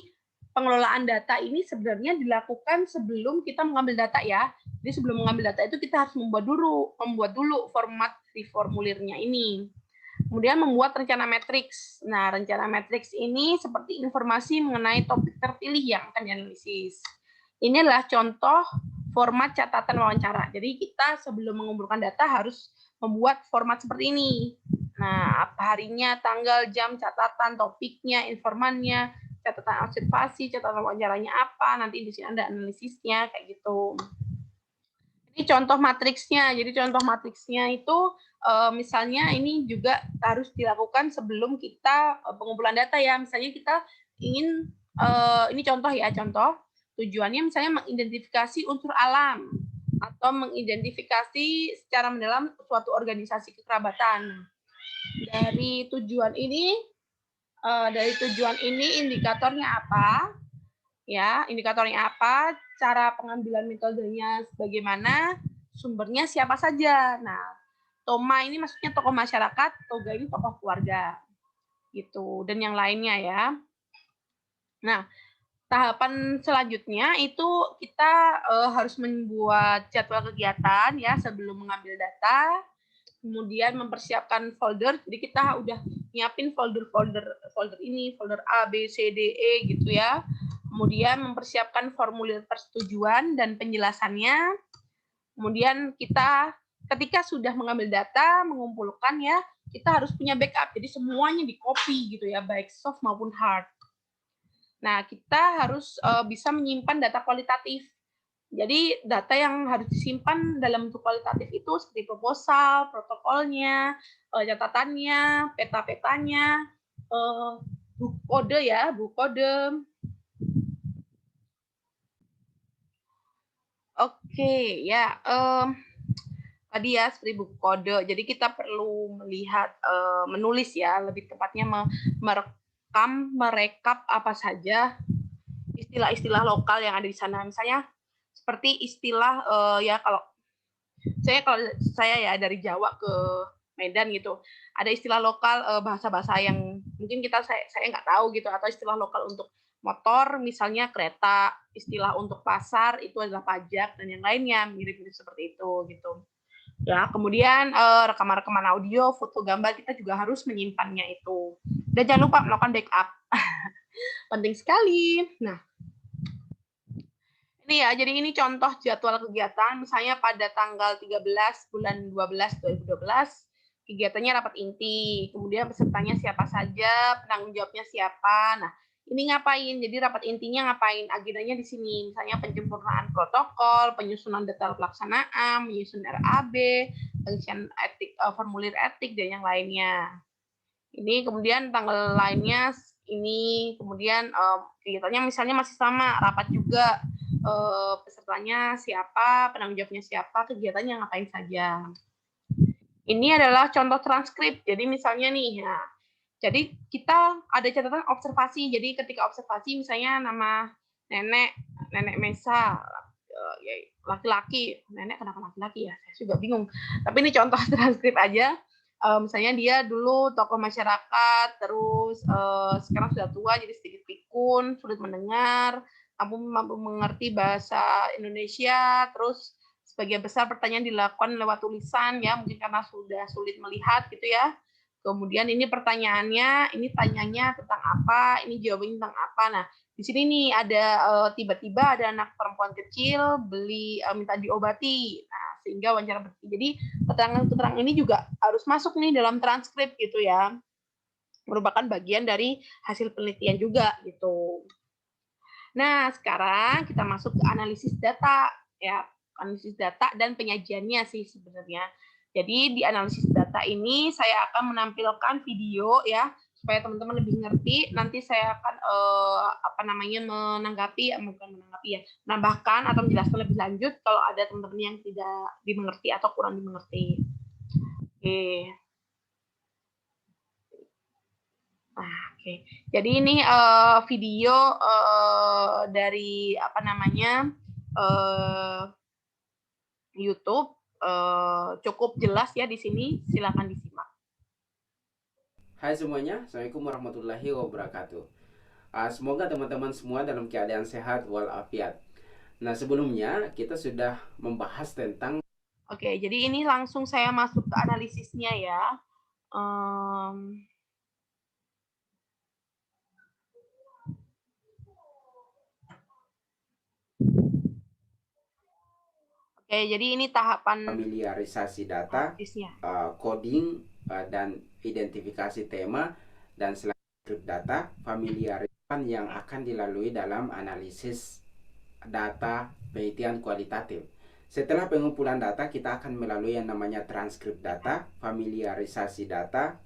pengelolaan data ini sebenarnya dilakukan sebelum kita mengambil data ya. Jadi sebelum mengambil data itu kita harus membuat dulu format di formulirnya ini. Kemudian membuat rencana matriks. Nah, rencana matriks ini seperti informasi mengenai topik terpilih yang akan dianalisis. Ini adalah contoh format catatan wawancara. Jadi kita sebelum mengumpulkan data harus membuat format seperti ini. Nah, apa harinya, tanggal, jam, catatan, topiknya, informannya, catatan observasi, catatan wawancaranya apa, nanti di sini ada analisisnya, kayak gitu. Ini contoh matriksnya. Jadi contoh matriksnya itu misalnya ini juga harus dilakukan sebelum kita pengumpulan data ya. Misalnya kita ingin ini contoh ya, contoh tujuannya misalnya mengidentifikasi unsur alam atau mengidentifikasi secara mendalam suatu organisasi kekerabatan. Dari tujuan ini indikatornya apa? Ya, indikatornya apa, cara pengambilan metodenya bagaimana, sumbernya siapa saja. Nah, Toma ini maksudnya tokoh masyarakat, Toga ini tokoh keluarga. Gitu, dan yang lainnya ya. Nah, tahapan selanjutnya itu kita harus membuat jadwal kegiatan ya sebelum mengambil data, kemudian mempersiapkan folder. Jadi kita udah nyiapin folder ini, folder A, B, C, D, E gitu ya. Kemudian mempersiapkan formulir persetujuan dan penjelasannya. Kemudian kita ketika sudah mengambil data, mengumpulkan ya, kita harus punya backup. Jadi semuanya di copy gitu ya, baik soft maupun hard. Nah, kita harus bisa menyimpan data kualitatif. Jadi data yang harus disimpan dalam bentuk kualitatif itu seperti proposal, protokolnya, catatannya, peta-petanya, buku kode ya, buku kode. Oke, ya. Tadi ya seperti buku kode. Jadi kita perlu melihat, menulis ya, lebih tepatnya merekap apa saja istilah-istilah lokal yang ada di sana. Misalnya seperti istilah ya kalau saya ya dari Jawa ke Medan gitu, ada istilah lokal bahasa-bahasa yang mungkin saya nggak tahu gitu, atau istilah lokal untuk motor misalnya kereta, istilah untuk pasar itu adalah pajak dan yang lainnya mirip-mirip seperti itu gitu. Ya, kemudian rekaman-rekaman audio, foto, gambar kita juga harus menyimpannya itu. Dan jangan lupa melakukan backup. Penting sekali. Nah, ini ya, jadi ini contoh jadwal kegiatan, misalnya pada tanggal 13 bulan 12 2012, kegiatannya rapat inti, kemudian pesertanya siapa saja, penanggung jawabnya siapa. Nah, ini ngapain? Jadi rapat intinya ngapain? Agendanya di sini, misalnya penyempurnaan protokol, penyusunan detail pelaksanaan, menyusun RAB, pengisian etik, formulir etik, dan yang lainnya. Ini kemudian tanggal lainnya ini, kemudian kegiatannya misalnya masih sama, rapat juga, pesertanya siapa, penanggung jawabnya siapa, kegiatannya ngapain saja. Ini adalah contoh transkrip. Jadi misalnya nih, ya, jadi kita ada catatan observasi. Jadi ketika observasi misalnya nama nenek Mesa, laki-laki, nenek kenapa laki-laki ya? Saya juga bingung. Tapi ini contoh transkrip aja. Misalnya dia dulu tokoh masyarakat, terus sekarang sudah tua jadi sedikit pikun, sulit mendengar, mampu mengerti bahasa Indonesia, terus sebagian besar pertanyaan dilakukan lewat tulisan ya, mungkin karena sudah sulit melihat gitu ya. Kemudian ini pertanyaannya, ini tanyanya tentang apa, ini jawabannya tentang apa. Nah, di sini nih ada tiba-tiba ada anak perempuan kecil minta diobati. Nah, sehingga wawancara berhenti. Jadi keterangan-keterangan ini juga harus masuk nih dalam transkrip gitu ya. Merupakan bagian dari hasil penelitian juga gitu. Nah, sekarang kita masuk ke analisis data ya, analisis data dan penyajiannya sih sebenarnya. Jadi di analisis data ini saya akan menampilkan video ya supaya teman-teman lebih ngerti. Nanti saya akan menambahkan atau menjelaskan lebih lanjut kalau ada teman-teman yang tidak dimengerti atau kurang dimengerti. Oke. Oke. Jadi ini video dari YouTube, cukup jelas ya di sini. Silakan disimak. Hai semuanya, Assalamualaikum warahmatullahi wabarakatuh. Semoga teman-teman semua dalam keadaan sehat walafiat. Nah, sebelumnya kita sudah membahas tentang. Oke, jadi ini langsung saya masuk ke analisisnya ya. Mmm. Oke, jadi ini tahapan Familiarisasi data, praktisnya. coding, dan identifikasi tema, dan selanjutnya data, familiarisasi yang akan dilalui dalam analisis data penelitian kualitatif. Setelah pengumpulan data, kita akan melalui yang namanya transkrip data, familiarisasi data,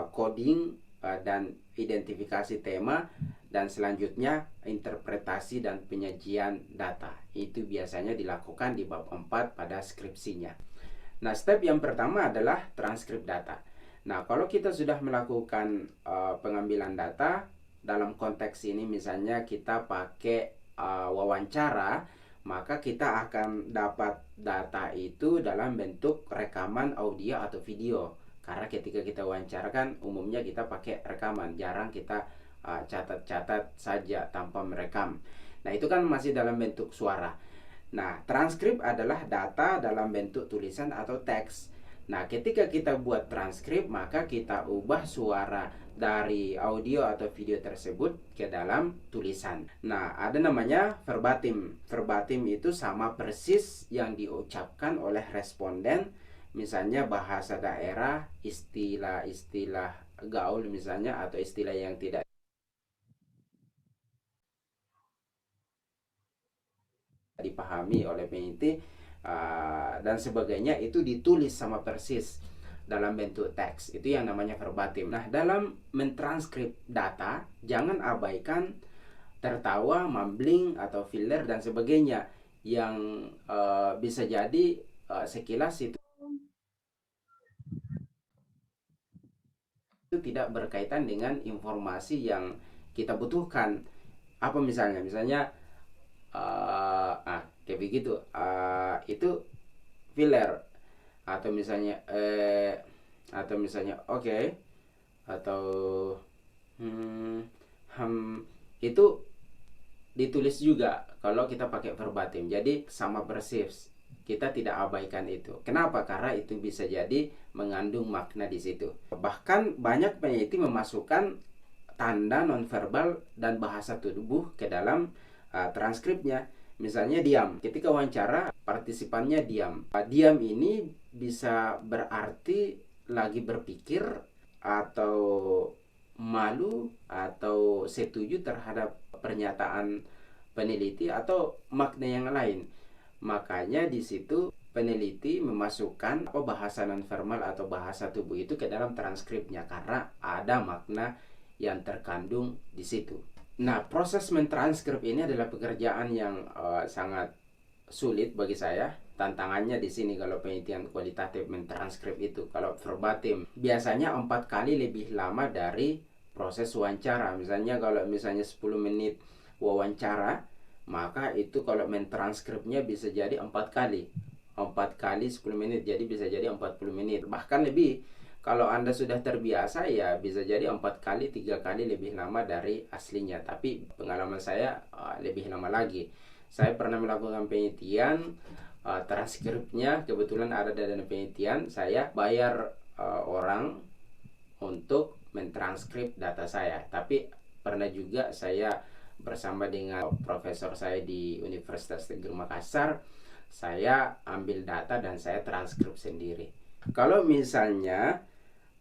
coding, dan identifikasi tema, dan selanjutnya interpretasi dan penyajian data. Itu biasanya dilakukan di bab 4 pada skripsinya. Nah, step yang pertama adalah transkrip data. Nah, kalau kita sudah melakukan pengambilan data, dalam konteks ini misalnya kita pakai wawancara, maka kita akan dapat data itu dalam bentuk rekaman audio atau video. Karena ketika kita wawancara kan umumnya kita pakai rekaman, jarang kita catat-catat saja tanpa merekam. Nah, itu kan masih dalam bentuk suara. Nah, transkrip adalah data dalam bentuk tulisan atau teks. Nah, ketika kita buat transkrip, maka kita ubah suara dari audio atau video tersebut ke dalam tulisan. Nah, ada namanya verbatim. Verbatim itu sama persis yang diucapkan oleh responden, misalnya bahasa daerah, istilah-istilah gaul misalnya, atau istilah yang tidak dipahami oleh peneliti dan sebagainya, itu ditulis sama persis dalam bentuk teks. Itu yang namanya verbatim. Nah, dalam mentranskrip data, jangan abaikan tertawa, mumbling, atau filler dan sebagainya yang bisa jadi sekilas itu tidak berkaitan dengan informasi yang kita butuhkan. Apa misalnya kayak begitu, itu filler. Atau misalnya oke, okay, atau hmm, itu ditulis juga kalau kita pakai verbatim. Jadi sama persis, kita tidak abaikan itu. Kenapa? Karena itu bisa jadi mengandung makna di situ. Bahkan banyak peneliti memasukkan tanda nonverbal dan bahasa tubuh ke dalam transkripnya. Misalnya diam. Ketika wawancara, partisipannya diam. Diam ini bisa berarti lagi berpikir, atau malu, atau setuju terhadap pernyataan peneliti, atau makna yang lain. Makanya di situ peneliti memasukkan bahasa nonverbal atau bahasa tubuh itu ke dalam transkripnya karena ada makna yang terkandung di situ. Nah, proses mentranskrip ini adalah pekerjaan yang sangat sulit bagi saya. Tantangannya di sini kalau penelitian kualitatif mentranskrip itu. Kalau verbatim biasanya 4 kali lebih lama dari proses wawancara. Misalnya kalau 10 menit wawancara, maka itu kalau mentranskripnya bisa jadi 4 kali. 4 kali 10 menit, jadi bisa jadi 40 menit. Bahkan lebih. Kalau Anda sudah terbiasa, ya bisa jadi 4 kali, 3 kali lebih lama dari aslinya. Tapi pengalaman saya lebih lama lagi. Saya pernah melakukan penelitian, transkripnya kebetulan ada dalam penelitian. Saya bayar orang untuk mentranskrip data saya. Tapi pernah juga saya bersama dengan profesor saya di Universitas Negeri Makassar, saya ambil data dan saya transkrip sendiri. Kalau misalnya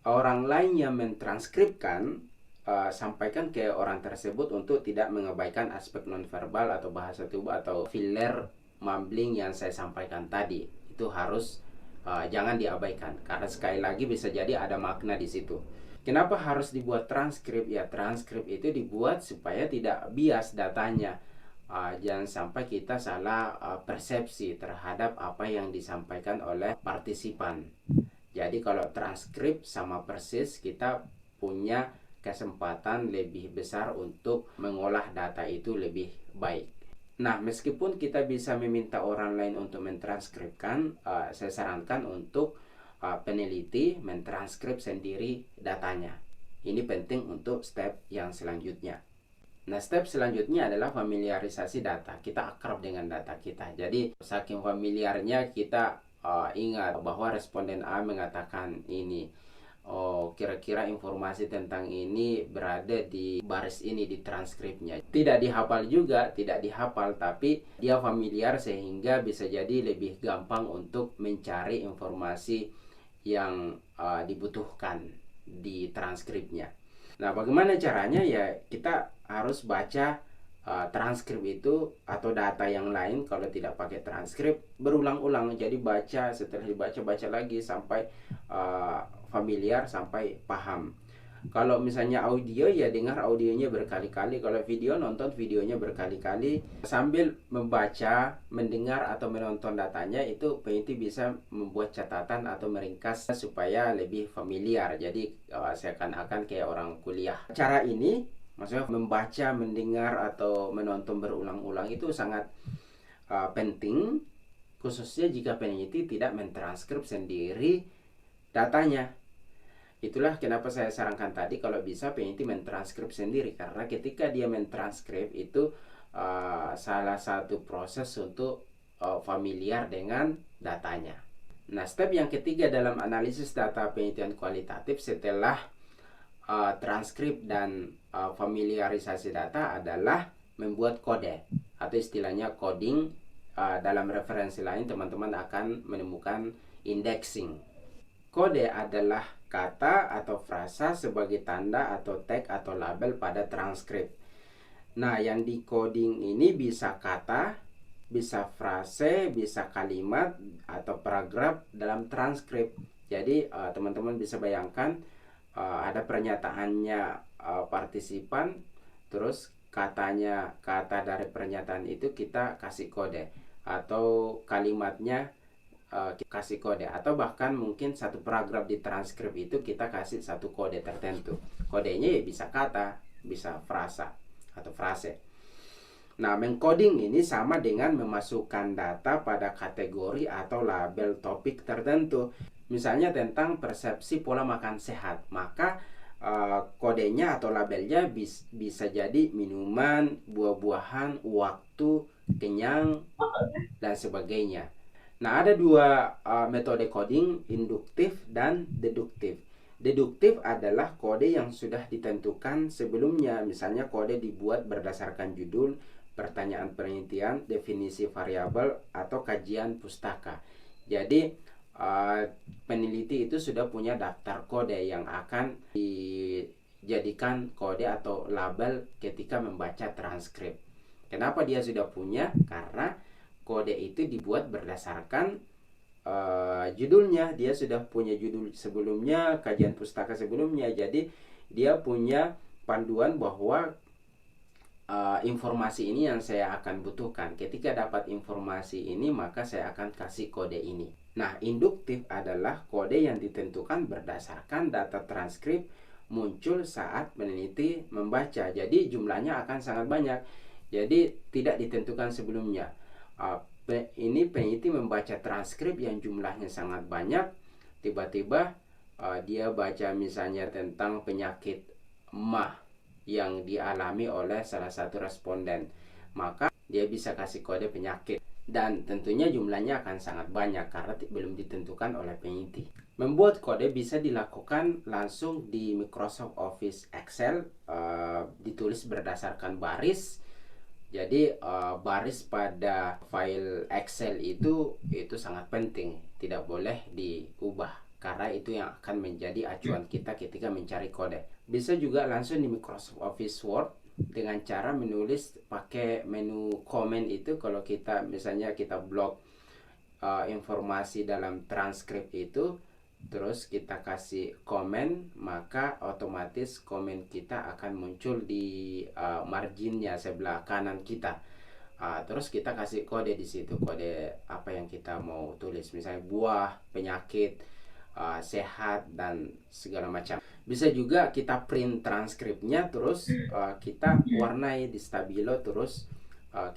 orang lain yang mentranskripkan, sampaikan ke orang tersebut untuk tidak mengabaikan aspek nonverbal atau bahasa tubuh atau filler, mumbling yang saya sampaikan tadi. Itu harus jangan diabaikan karena sekali lagi bisa jadi ada makna di situ. Kenapa harus dibuat transkrip? Ya, transkrip itu dibuat supaya tidak bias datanya. Jangan sampai kita salah persepsi terhadap apa yang disampaikan oleh partisipan. Jadi kalau transkrip sama persis, kita punya kesempatan lebih besar untuk mengolah data itu lebih baik. Nah, meskipun kita bisa meminta orang lain untuk mentranskripkan, saya sarankan untuk peneliti mentranskrip sendiri datanya. Ini penting untuk step yang selanjutnya. Nah, step selanjutnya adalah familiarisasi data. Kita akrab dengan data kita. Jadi, saking familiarnya kita ingat bahwa responden A mengatakan ini. oh kira-kira informasi tentang ini berada di baris ini di transkripnya. Tidak dihafal juga, tidak dihafal, tapi dia familiar sehingga bisa jadi lebih gampang untuk mencari informasi yang dibutuhkan di transkripnya. Nah, bagaimana caranya? Ya, kita harus baca transkrip itu atau data yang lain kalau tidak pakai transkrip berulang-ulang. Jadi baca, setelah dibaca baca lagi sampai familiar, sampai paham. Kalau misalnya audio, ya dengar audionya berkali-kali. Kalau video, nonton videonya berkali-kali. Sambil membaca, mendengar atau menonton datanya, itu peneliti bisa membuat catatan atau meringkas supaya lebih familiar. Jadi seakan-akan kayak orang kuliah. Cara ini, maksudnya membaca, mendengar atau menonton berulang-ulang, itu sangat penting, khususnya jika peneliti tidak mentranskrip sendiri datanya. Itulah kenapa saya sarankan tadi kalau bisa peneliti mentranskrip sendiri, karena ketika dia mentranskrip itu salah satu proses untuk familiar dengan datanya. Nah, step yang ketiga dalam analisis data penelitian kualitatif setelah transkrip dan familiarisasi data adalah membuat kode atau istilahnya coding. Dalam referensi lain teman-teman akan menemukan indexing. Kode adalah kata atau frasa sebagai tanda atau tag atau label pada transkrip. Nah, yang di coding ini bisa kata, bisa frase, bisa kalimat atau paragraf dalam transkrip. Jadi teman-teman bisa bayangkan ada pernyataannya partisipan, terus katanya, kata dari pernyataan itu kita kasih kode, atau kalimatnya kasih kode, atau bahkan mungkin satu paragraf di transkrip itu kita kasih satu kode tertentu. Kodenya ya bisa kata, bisa frasa atau frase. Nah, mengcoding ini sama dengan memasukkan data pada kategori atau label topik tertentu. Misalnya tentang persepsi pola makan sehat, maka kodenya atau labelnya bisa jadi minuman, buah-buahan, waktu, kenyang, dan sebagainya. Nah, ada dua metode coding, induktif dan deduktif. Deduktif adalah kode yang sudah ditentukan sebelumnya. Misalnya kode dibuat berdasarkan judul, pertanyaan penelitian, definisi variabel, atau kajian pustaka. Jadi peneliti itu sudah punya daftar kode yang akan dijadikan kode atau label ketika membaca transkrip. Kenapa dia sudah punya? Karena kode itu dibuat berdasarkan judulnya. Dia sudah punya judul sebelumnya, kajian pustaka sebelumnya. Jadi dia punya panduan bahwa informasi ini yang saya akan butuhkan. Ketika dapat informasi ini, maka saya akan kasih kode ini. Nah, induktif adalah kode yang ditentukan berdasarkan data transkrip muncul saat peneliti membaca. Jadi jumlahnya akan sangat banyak. Jadi tidak ditentukan sebelumnya. Ini peneliti membaca transkrip yang jumlahnya sangat banyak. Tiba-tiba dia baca misalnya tentang penyakit MAH yang dialami oleh salah satu responden, maka dia bisa kasih kode penyakit, dan tentunya jumlahnya akan sangat banyak karena belum ditentukan oleh peneliti. Membuat kode bisa dilakukan langsung di Microsoft Office Excel, ditulis berdasarkan baris. Jadi baris pada file Excel itu sangat penting, tidak boleh diubah, karena itu yang akan menjadi acuan kita ketika mencari kode. Bisa juga langsung di Microsoft Office Word dengan cara menulis pakai menu komen itu. Kalau kita misalnya kita blok informasi dalam transkrip itu, terus kita kasih komen, maka otomatis komen kita akan muncul di marginnya sebelah kanan kita. Terus kita kasih kode di situ, kode apa yang kita mau tulis, misalnya buah, penyakit, sehat, dan segala macam. Bisa juga kita print transkripnya, terus kita warnai di stabilo, terus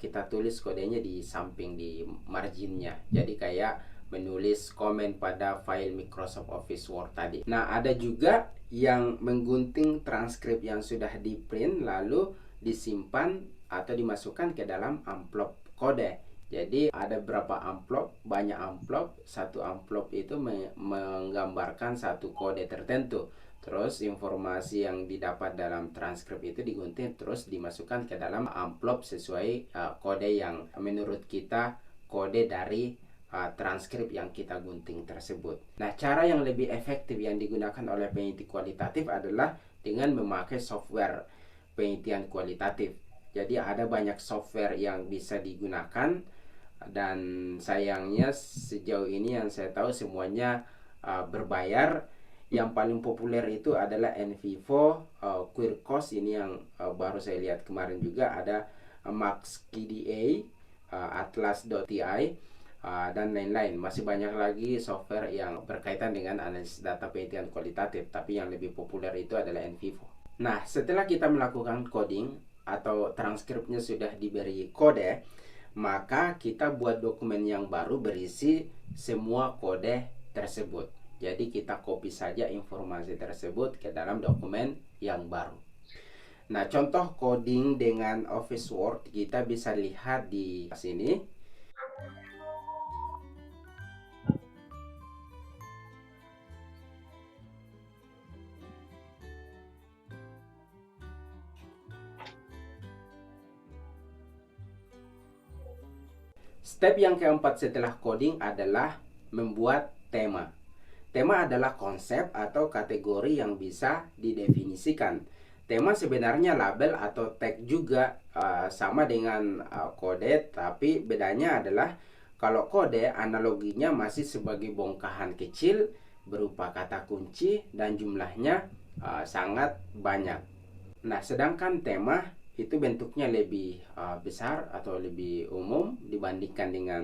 kita tulis kodenya di samping di marginnya. Jadi kayak menulis komen pada file Microsoft Office Word tadi. Nah, ada juga yang menggunting transkrip yang sudah di print lalu disimpan atau dimasukkan ke dalam amplop kode. Jadi ada berapa amplop, banyak amplop, satu amplop itu menggambarkan satu kode tertentu. Terus informasi yang didapat dalam transkrip itu digunting terus dimasukkan ke dalam amplop sesuai kode yang menurut kita kode dari transkrip yang kita gunting tersebut. Nah, cara yang lebih efektif yang digunakan oleh peneliti kualitatif adalah dengan memakai software penelitian kualitatif. Jadi ada banyak software yang bisa digunakan, dan sayangnya sejauh ini yang saya tahu semuanya berbayar. Yang paling populer itu adalah NVivo, Quirkos ini yang baru saya lihat kemarin juga, ada MaxQDA, Atlas.ti, dan lain-lain. Masih banyak lagi software yang berkaitan dengan analisis data penelitian kualitatif, tapi yang lebih populer itu adalah NVivo. Nah, setelah kita melakukan coding atau transkripnya sudah diberi kode, maka kita buat dokumen yang baru berisi semua kode tersebut. Jadi kita copy saja informasi tersebut ke dalam dokumen yang baru. Nah, contoh coding dengan Office Word kita bisa lihat di sini. Step yang keempat setelah coding adalah membuat tema. Tema adalah konsep atau kategori yang bisa didefinisikan. Tema sebenarnya label atau tag juga, sama dengan kode, tapi bedanya adalah kalau kode analoginya masih sebagai bongkahan kecil berupa kata kunci dan jumlahnya sangat banyak. Nah, sedangkan tema itu bentuknya lebih besar atau lebih umum dibandingkan dengan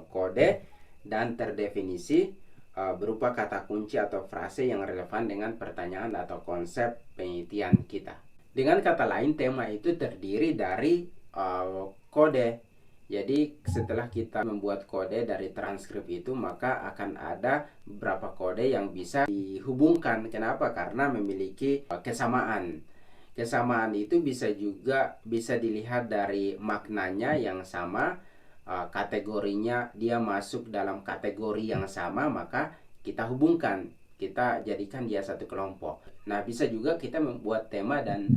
kode dan terdefinisi berupa kata kunci atau frase yang relevan dengan pertanyaan atau konsep penelitian kita. Dengan kata lain, tema itu terdiri dari kode. Jadi setelah kita membuat kode dari transkrip itu, maka akan ada beberapa kode yang bisa dihubungkan. Kenapa? Karena memiliki kesamaan. Kesamaan itu bisa dilihat dari maknanya yang sama, kategorinya dia masuk dalam kategori yang sama, maka kita hubungkan, kita jadikan dia satu kelompok. Nah, bisa juga kita membuat tema dan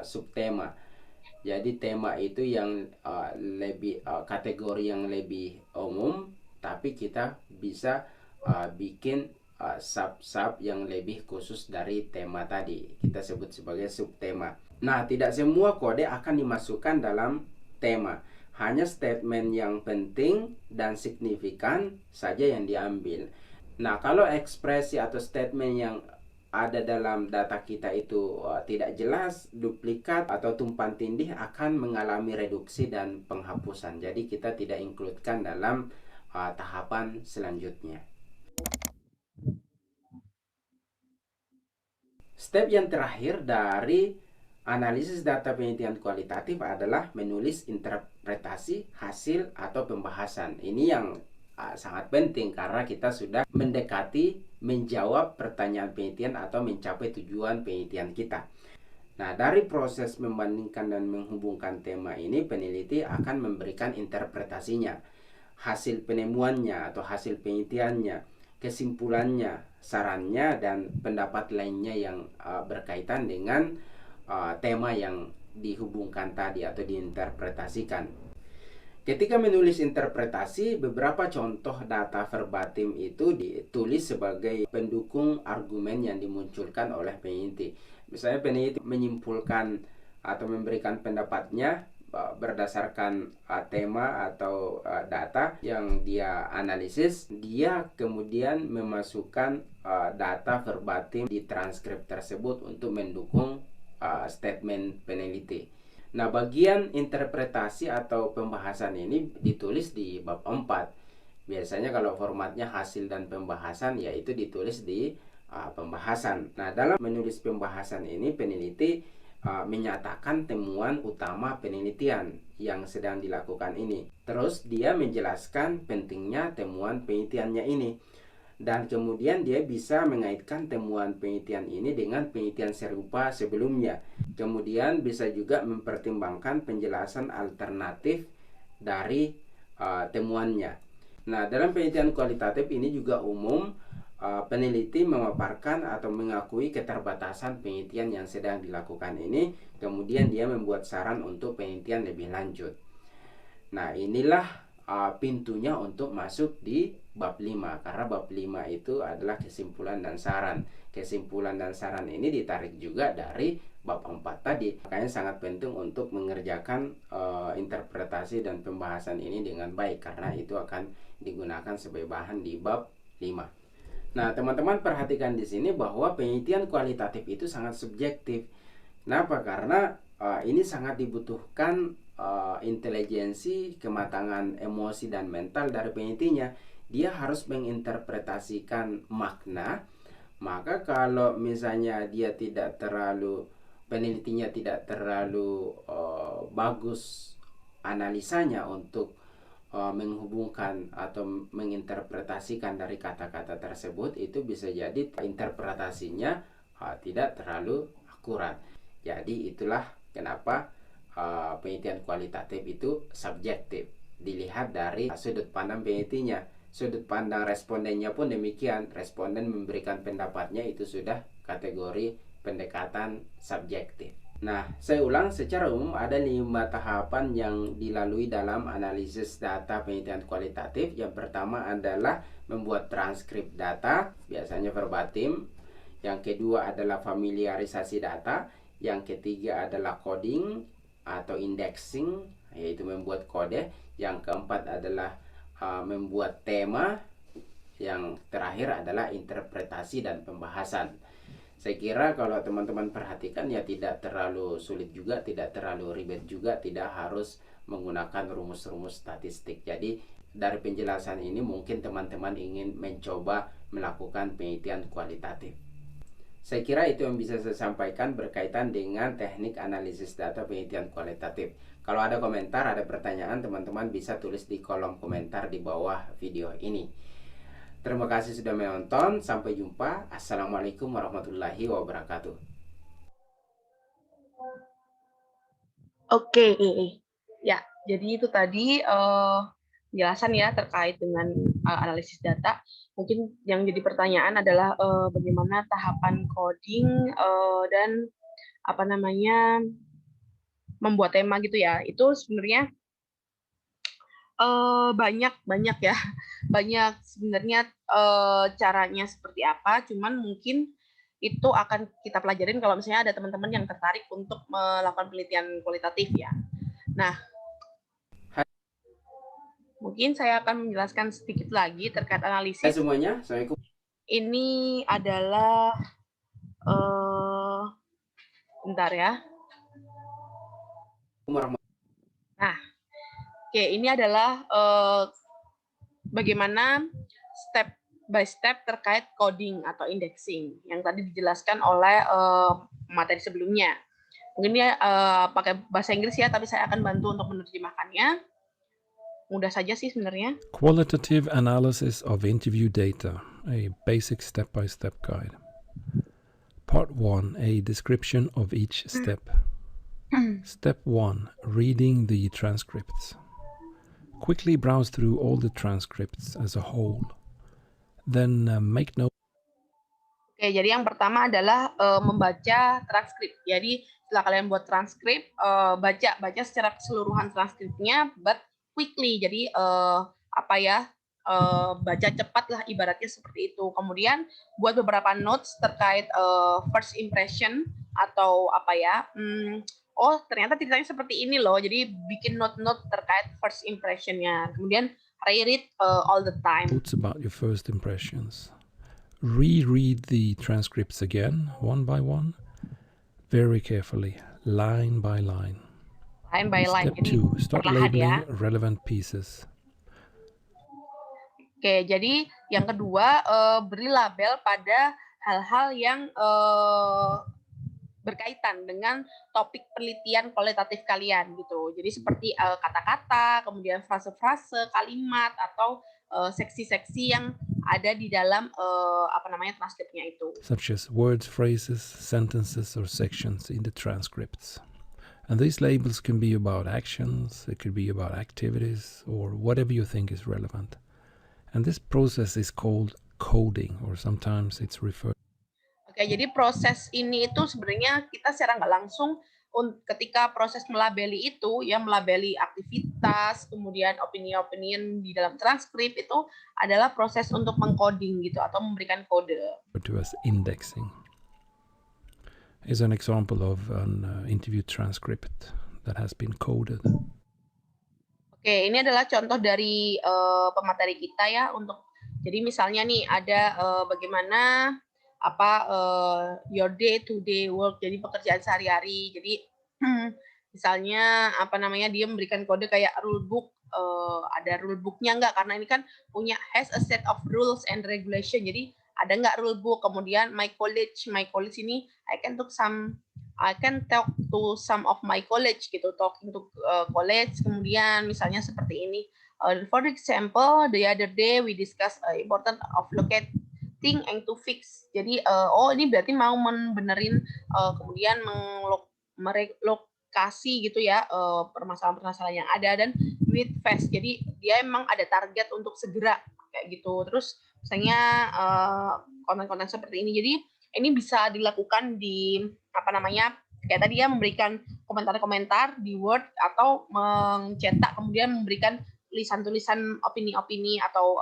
subtema. Jadi tema itu yang lebih kategori yang lebih umum, tapi kita bisa bikin sub-sub yang lebih khusus dari tema tadi, kita sebut sebagai subtema. Nah, tidak semua kode akan dimasukkan dalam tema, hanya statement yang penting dan signifikan saja yang diambil. Nah, kalau ekspresi atau statement yang ada dalam data kita itu tidak jelas, duplikat atau tumpang tindih, akan mengalami reduksi dan penghapusan. Jadi kita tidak includekan dalam tahapan selanjutnya. Step yang terakhir dari analisis data penelitian kualitatif adalah menulis interpretasi hasil atau pembahasan. Ini yang sangat penting karena kita sudah mendekati menjawab pertanyaan penelitian atau mencapai tujuan penelitian kita. Nah, dari proses membandingkan dan menghubungkan tema ini, peneliti akan memberikan interpretasinya, hasil penemuannya atau hasil penelitiannya, kesimpulannya, sarannya, dan pendapat lainnya yang berkaitan dengan tema yang dihubungkan tadi atau diinterpretasikan. Ketika menulis interpretasi, beberapa contoh data verbatim itu ditulis sebagai pendukung argumen yang dimunculkan oleh peneliti. Misalnya peneliti menyimpulkan atau memberikan pendapatnya berdasarkan tema atau data yang dia analisis, dia kemudian memasukkan data verbatim di transkrip tersebut untuk mendukung statement peneliti. Nah, bagian interpretasi atau pembahasan ini ditulis di bab 4. Biasanya kalau formatnya hasil dan pembahasan, yaitu ditulis di pembahasan. Nah, dalam menulis pembahasan ini, peneliti menyatakan temuan utama penelitian yang sedang dilakukan ini. Terus dia menjelaskan pentingnya temuan penelitiannya ini. Dan kemudian dia bisa mengaitkan temuan penelitian ini dengan penelitian serupa sebelumnya. Kemudian bisa juga mempertimbangkan penjelasan alternatif dari temuannya. Nah, dalam penelitian kualitatif ini juga umum peneliti memaparkan atau mengakui keterbatasan penelitian yang sedang dilakukan ini, kemudian dia membuat saran untuk penelitian lebih lanjut. Nah, inilah pintunya untuk masuk di bab 5, karena bab 5 itu adalah kesimpulan dan saran. Kesimpulan dan saran ini ditarik juga dari bab 4 tadi. Makanya sangat penting untuk mengerjakan interpretasi dan pembahasan ini dengan baik, karena itu akan digunakan sebagai bahan di bab 5. Nah, teman-teman perhatikan di sini bahwa penelitian kualitatif itu sangat subjektif. Kenapa? Karena ini sangat dibutuhkan intelijensi, kematangan emosi dan mental dari penelitinya. Dia harus menginterpretasikan makna. Maka kalau misalnya dia tidak terlalu, penelitinya tidak terlalu bagus analisanya untuk menghubungkan atau menginterpretasikan dari kata-kata tersebut, itu bisa jadi interpretasinya tidak terlalu akurat. Jadi itulah kenapa penelitian kualitatif itu subjektif, dilihat dari sudut pandang penelitinya. Sudut pandang respondennya pun demikian. Responden memberikan pendapatnya, itu sudah kategori pendekatan subjektif. Nah, saya ulang, secara umum ada 5 tahapan yang dilalui dalam analisis data penelitian kualitatif. Yang pertama adalah membuat transkrip data, biasanya verbatim. Yang kedua adalah familiarisasi data. Yang ketiga adalah coding atau indexing, yaitu membuat kode. Yang keempat adalah membuat tema. Yang terakhir adalah interpretasi dan pembahasan. Saya kira kalau teman-teman perhatikan ya tidak terlalu sulit juga, tidak terlalu ribet juga, tidak harus menggunakan rumus-rumus statistik. Jadi dari penjelasan ini mungkin teman-teman ingin mencoba melakukan penelitian kualitatif. Saya kira itu yang bisa saya sampaikan berkaitan dengan teknik analisis data penelitian kualitatif. Kalau ada komentar, ada pertanyaan, teman-teman bisa tulis di kolom komentar di bawah video ini. Terima kasih sudah menonton. Sampai jumpa. Assalamualaikum warahmatullahi wabarakatuh. Oke, ya. Jadi itu tadi penjelasan ya terkait dengan analisis data. Mungkin yang jadi pertanyaan adalah bagaimana tahapan coding dan apa namanya membuat tema gitu ya. Itu sebenarnya banyak ya, banyak sebenarnya caranya seperti apa. Cuman mungkin itu akan kita pelajarin kalau misalnya ada teman-teman yang tertarik untuk melakukan penelitian kualitatif ya. Nah, mungkin saya akan menjelaskan sedikit lagi terkait analisis. Hai semuanya, Assalamualaikum. Ini adalah bentar ya. Nah, oke, ini adalah bagaimana step by step terkait coding atau indexing yang tadi dijelaskan oleh materi sebelumnya. Mungkin ini pakai bahasa Inggris ya, tapi saya akan bantu untuk menerjemahkannya. Mudah saja sih sebenarnya. Qualitative analysis of interview data, a basic step-by-step guide. Part 1, a description of each step. Step 1, reading the transcripts. Quickly browse through all the transcripts as a whole. Then make note. Oke, jadi yang pertama adalah membaca transkrip. Jadi setelah kalian buat transkrip, baca secara keseluruhan transkripnya, but quickly. Jadi baca cepat lah ibaratnya seperti itu. Kemudian buat beberapa notes terkait first impression atau oh ternyata ceritanya seperti ini loh. Jadi bikin note-note terkait first impression-nya. Kemudian read it all the time. Thoughts about your first impressions. Reread the transcripts again, one by one, very carefully, line by line. Line by line. Step 2, start labeling relevant pieces. Oke, jadi yang kedua, beri label pada hal-hal yang berkaitan dengan topik penelitian kualitatif kalian gitu. Jadi seperti kata-kata, kemudian frase-frase, kalimat atau seksi-seksi yang ada di dalam transkripnya itu. Such as words, phrases, sentences or sections in the transcripts. And these labels can be about actions, it could be about activities, or whatever you think is relevant. And this process is called coding, or sometimes it's referred. Oke, jadi proses ini itu sebenarnya kita secara nggak langsung ketika proses melabeli itu, ya melabeli aktivitas, kemudian opini-opini di dalam transkrip itu adalah proses untuk mengcoding gitu atau memberikan kode. To as indexing is an example of an interview transcript that has been coded. Oke, ini adalah contoh dari pemateri kita ya untuk jadi misalnya nih ada bagaimana your day to day work, jadi pekerjaan sehari-hari. Jadi misalnya dia memberikan kode kayak rulebook, ada rulebooknya nggak, karena ini kan has a set of rules and regulation, jadi ada nggak rulebook. Kemudian my college ini I can talk to some of my college gitu, talking to college. Kemudian misalnya seperti ini, for example the other day we discuss important of locating and to fix. Jadi ini berarti mau benerin kemudian melokasi gitu ya permasalahan-permasalahan yang ada, dan with fast. Jadi dia emang ada target untuk segera kayak gitu. Terus misalnya konten-konten seperti ini. Jadi ini bisa dilakukan di kayak tadi ya, memberikan komentar-komentar di Word atau mencetak kemudian memberikan tulisan-tulisan opini-opini atau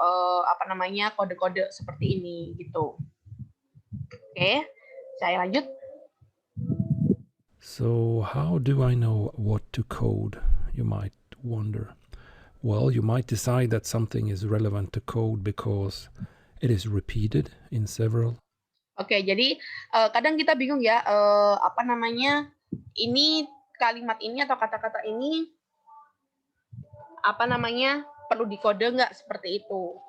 kode-kode seperti ini gitu. Oke, saya lanjut. So how do I know what to code? You might wonder. Well, you might decide that something is relevant to code because it is repeated in several. Oke, jadi kadang kita bingung ya, ini kalimat ini atau kata-kata ini perlu dikode nggak seperti itu.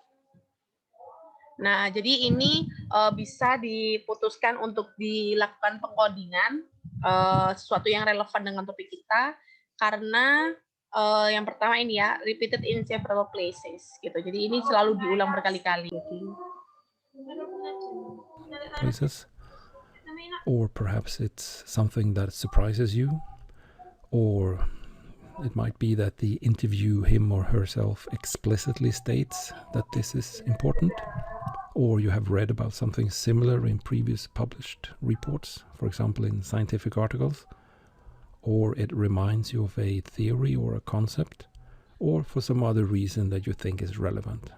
Nah, jadi ini bisa diputuskan untuk dilakukan pengkodingan sesuatu yang relevan dengan topik kita, karena yang pertama ini ya, repeated in several places gitu. Jadi ini selalu diulang berkali-kali. Places, or perhaps it's something that surprises you, or it might be that the interview him or herself explicitly states that this is important, or you have read about something similar in previous published reports, for example in scientific articles, or it reminds you of a theory or a concept, or for some other reason that you think is relevant.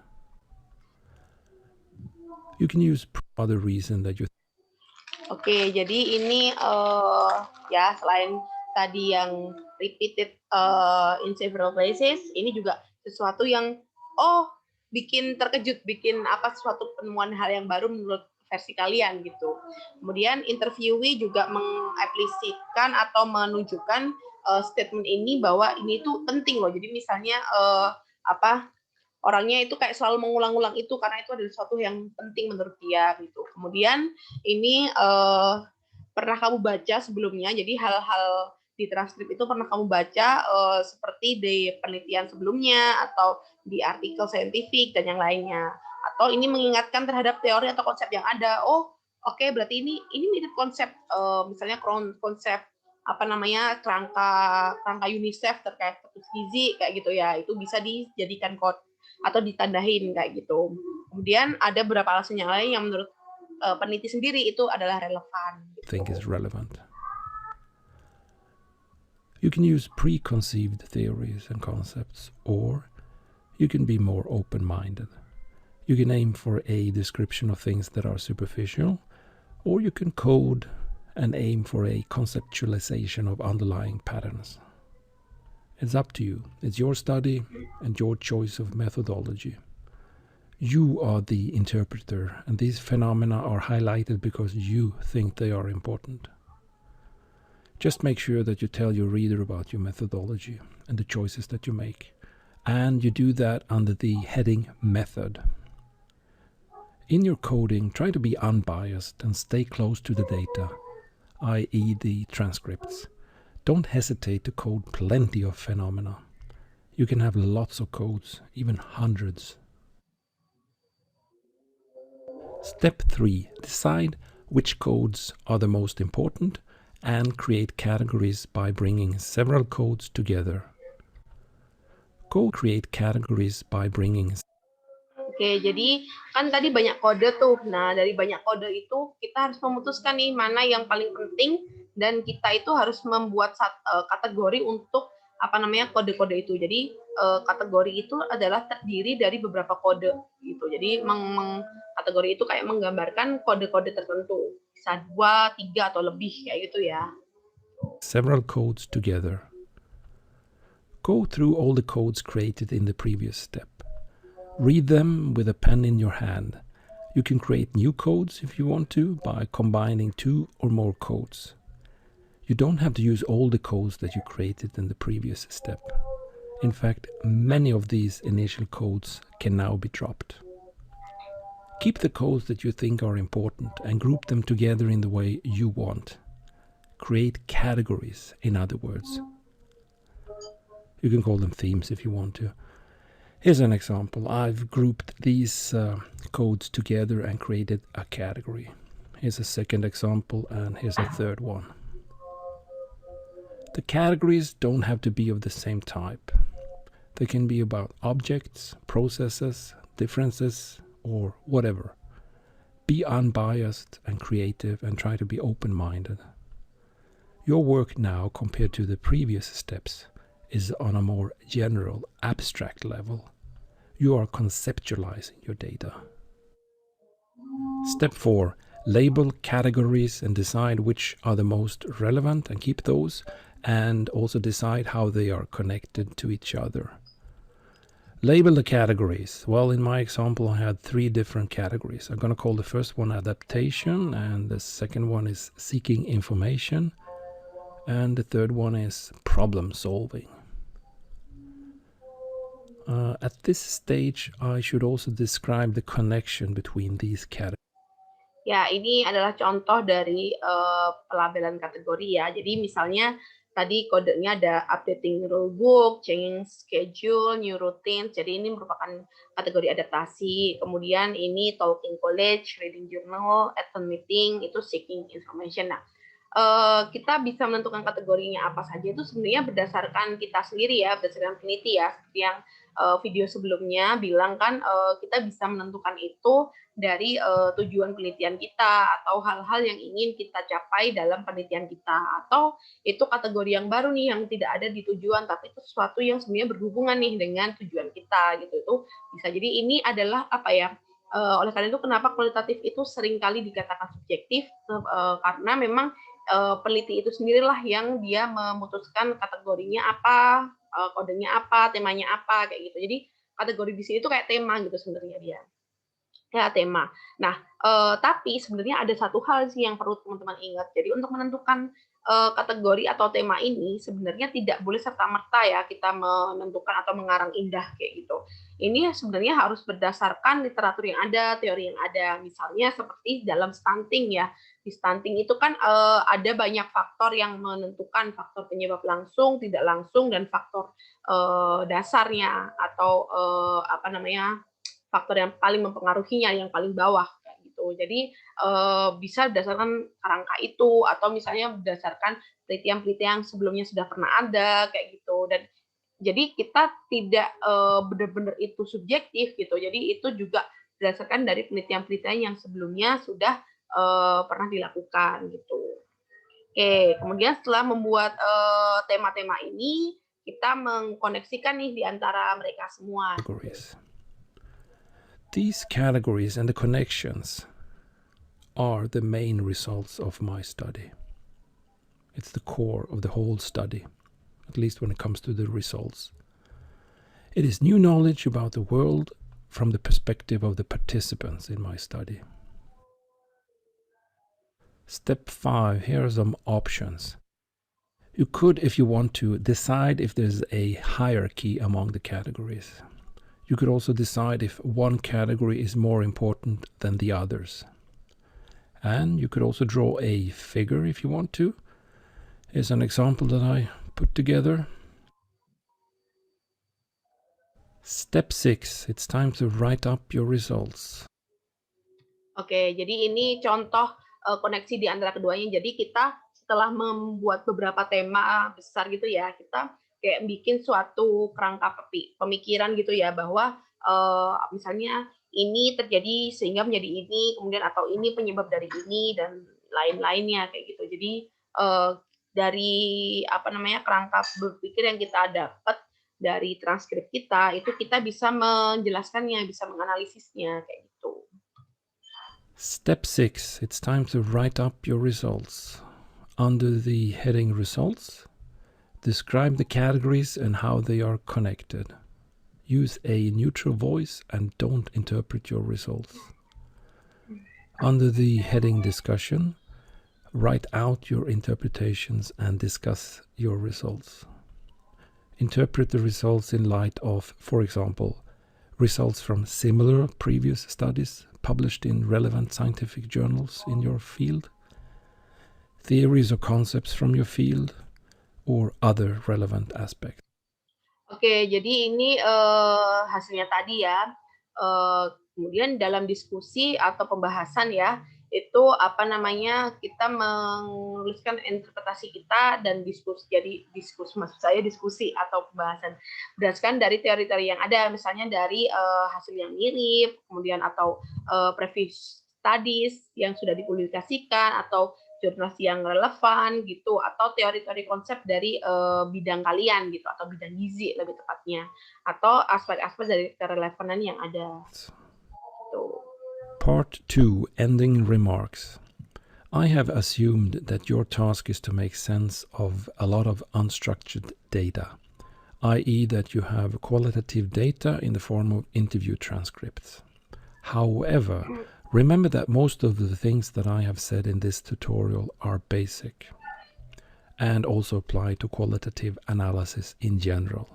You can use other reason that you. Oke, jadi ini ya selain tadi yang repeated in several places, ini juga sesuatu yang bikin terkejut, bikin sesuatu penemuan hal yang baru menurut versi kalian gitu. Kemudian interviewee juga mengaplikasikan atau menunjukkan statement ini bahwa ini tuh penting loh. Jadi misalnya orangnya itu kayak selalu mengulang-ulang itu karena itu adalah sesuatu yang penting menurut dia gitu. Kemudian ini pernah kamu baca sebelumnya, jadi hal-hal di transkrip itu pernah kamu baca seperti di penelitian sebelumnya atau di artikel saintifik dan yang lainnya. Atau ini mengingatkan terhadap teori atau konsep yang ada. Oke, berarti ini mirip konsep misalnya konsep kerangka UNICEF terkait status gizi kayak gitu ya. Itu bisa dijadikan kode atau ditandahin kayak gitu. Kemudian ada beberapa alasan yang lain yang menurut peneliti sendiri itu adalah relevan. Gitu. Think is relevant. You can use preconceived theories and concepts, or you can be more open-minded. You can aim for a description of things that are superficial, or you can code and aim for a conceptualization of underlying patterns. It's up to you. It's your study and your choice of methodology. You are the interpreter, and these phenomena are highlighted because you think they are important. Just make sure that you tell your reader about your methodology and the choices that you make, and you do that under the heading method. In your coding, try to be unbiased and stay close to the data, i.e. the transcripts. Don't hesitate to code plenty of phenomena. You can have lots of codes, even hundreds. Step 3. Decide which codes are the most important and create categories by bringing several codes together. Create categories by bringing. Oke, jadi kan tadi banyak kode tuh. Nah, dari banyak kode itu kita harus memutuskan nih mana yang paling penting dan kita itu harus membuat kategori untuk kode-kode itu. Jadi kategori itu adalah terdiri dari beberapa kode gitu. Jadi kategori itu kayak menggambarkan kode-kode tertentu. Bisa 2, 3 atau lebih kayak gitu ya. Several codes together. Go through all the codes created in the previous step. Read them with a pen in your hand. You can create new codes if you want to by combining 2 or more codes. You don't have to use all the codes that you created in the previous step. In fact, many of these initial codes can now be dropped. Keep the codes that you think are important and group them together in the way you want. Create categories, in other words. You can call them themes if you want to. Here's an example. I've grouped these codes together and created a category. Here's a second example, and here's a third one. The categories don't have to be of the same type. They can be about objects, processes, differences, or whatever. Be unbiased and creative and try to be open-minded. Your work now, compared to the previous steps, is on a more general, abstract level. You are conceptualizing your data. Step 4. Label categories and decide which are the most relevant and keep those, and also decide how they are connected to each other. Label the categories. Well, in my example, I had 3 different categories. I'm going to call the first one adaptation, and the second one is seeking information, and the third one is problem solving. At this stage, I should also describe the connection between these categories. Ya, ini adalah contoh dari pelabelan kategori ya. Jadi misalnya tadi kodenya ada updating rulebook, changing schedule, new routines. Jadi ini merupakan kategori adaptasi. Kemudian ini talking college, reading journal, attend meeting, itu seeking information. Nah, kita bisa menentukan kategorinya apa saja itu sebenarnya berdasarkan kita sendiri ya, berdasarkan peneliti ya. Seperti yang video sebelumnya bilang kan kita bisa menentukan itu dari tujuan penelitian kita atau hal-hal yang ingin kita capai dalam penelitian kita, atau itu kategori yang baru nih yang tidak ada di tujuan tapi itu sesuatu yang sebenarnya berhubungan nih dengan tujuan kita gitu. Itu bisa jadi ini adalah oleh karena itu kenapa kualitatif itu seringkali dikatakan subjektif, karena memang peneliti itu sendirilah yang dia memutuskan kategorinya apa, kodenya apa, temanya apa kayak gitu. Jadi kategori di sini itu kayak tema gitu sebenarnya dia. Ya, tema. Nah, tapi sebenarnya ada satu hal sih yang perlu teman-teman ingat. Jadi untuk menentukan kategori atau tema ini sebenarnya tidak boleh serta-merta ya kita menentukan atau mengarang indah kayak gitu. Ini sebenarnya harus berdasarkan literatur yang ada, teori yang ada. Misalnya seperti dalam stunting ya. Di stunting itu kan ada banyak faktor yang menentukan, faktor penyebab langsung, tidak langsung, dan faktor dasarnya atau faktor yang paling mempengaruhinya, yang paling bawah kayak gitu. Jadi bisa berdasarkan kerangka itu atau misalnya berdasarkan penelitian-penelitian yang sebelumnya sudah pernah ada kayak gitu. Dan jadi kita tidak benar-benar itu subjektif gitu. Jadi itu juga berdasarkan dari penelitian-penelitian yang sebelumnya sudah pernah dilakukan gitu. Oke, kemudian setelah membuat tema-tema ini, kita mengkoneksikan nih di antara mereka semua. These categories and the connections are the main results of my study. It's the core of the whole study, at least when it comes to the results. It is new knowledge about the world from the perspective of the participants in my study. Step 5, here are some options. You could, if you want to, decide if there's a hierarchy among the categories. You could also decide if one category is more important than the others. And you could also draw a figure if you want to. Here's an example that I put together. Step 6, it's time to write up your results. Oke, jadi ini contoh koneksi di antara keduanya. Jadi kita setelah membuat beberapa tema besar gitu ya, kita kayak bikin suatu kerangka pemikiran gitu ya, bahwa misalnya ini terjadi sehingga menjadi ini, kemudian atau ini penyebab dari ini dan lain-lainnya kayak gitu. Jadi dari kerangka berpikir yang kita dapat dari transkrip kita, itu kita bisa menjelaskannya, bisa menganalisisnya kayak gitu. Step 6, it's time to write up your results. Under the heading Results, describe the categories and how they are connected. Use a neutral voice and don't interpret your results. Under the heading Discussion, write out your interpretations and discuss your results. Interpret the results in light of, for example, results from similar previous studies published in relevant scientific journals in your field, theories or concepts from your field, or other relevant aspects. Oke, jadi ini hasilnya tadi ya. Kemudian dalam diskusi atau pembahasan ya, itu kita menuliskan interpretasi kita dan diskusi. Jadi maksud saya diskusi atau pembahasan berdasarkan dari teori-teori yang ada, misalnya dari hasil yang mirip, kemudian atau previous studies yang sudah dipublikasikan atau jurnal yang relevan gitu, atau teori-teori konsep dari bidang kalian gitu, atau bidang gizi lebih tepatnya, atau aspek-aspek dari kerelevanan yang ada. Gitu. Part 2, Ending Remarks. I have assumed that your task is to make sense of a lot of unstructured data, i.e. that you have qualitative data in the form of interview transcripts. However, remember that most of the things that I have said in this tutorial are basic and also apply to qualitative analysis in general.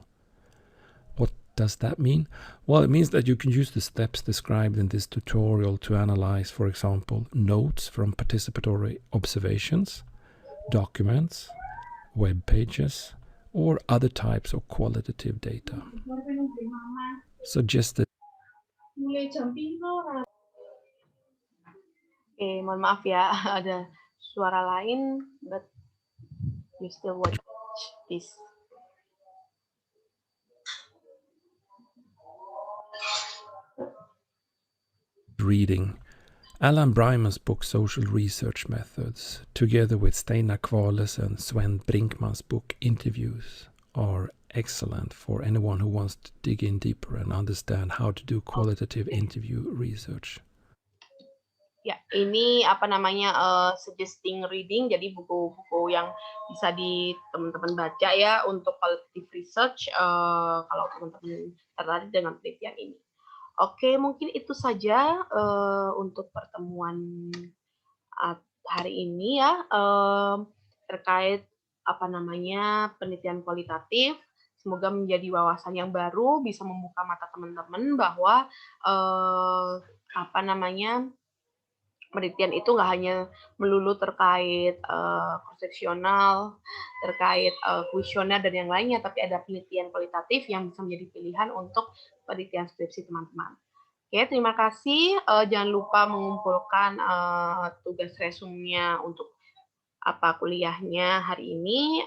What does that mean? Well, it means that you can use the steps described in this tutorial to analyze, for example, notes from participatory observations, documents, web pages, or other types of qualitative data. Suggested. Mohon maaf ya, ada suara lain, but you still watch this. Reading Alan Bryman's book Social Research Methods, together with Steinar Kvales and Sven Brinkman's book Interviews, are excellent for anyone who wants to dig in deeper and understand how to do qualitative interview research. Ya, ini suggesting reading, jadi buku-buku yang bisa teman-teman baca ya untuk qualitative research kalau teman-teman tertarik dengan penelitian ini. Oke, mungkin itu saja untuk pertemuan hari ini ya, terkait penelitian kualitatif. Semoga menjadi wawasan yang baru, bisa membuka mata teman-teman bahwa penelitian itu nggak hanya melulu terkait konsepsional, terkait kuesioner dan yang lainnya, tapi ada penelitian kualitatif yang bisa menjadi pilihan untuk penelitian skripsi teman-teman. Oke, terima kasih. Jangan lupa mengumpulkan tugas resumenya untuk kuliahnya hari ini.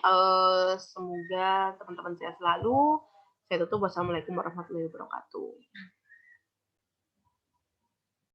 Semoga teman-teman sehat selalu. Saya tutup. Wassalamualaikum warahmatullahi wabarakatuh.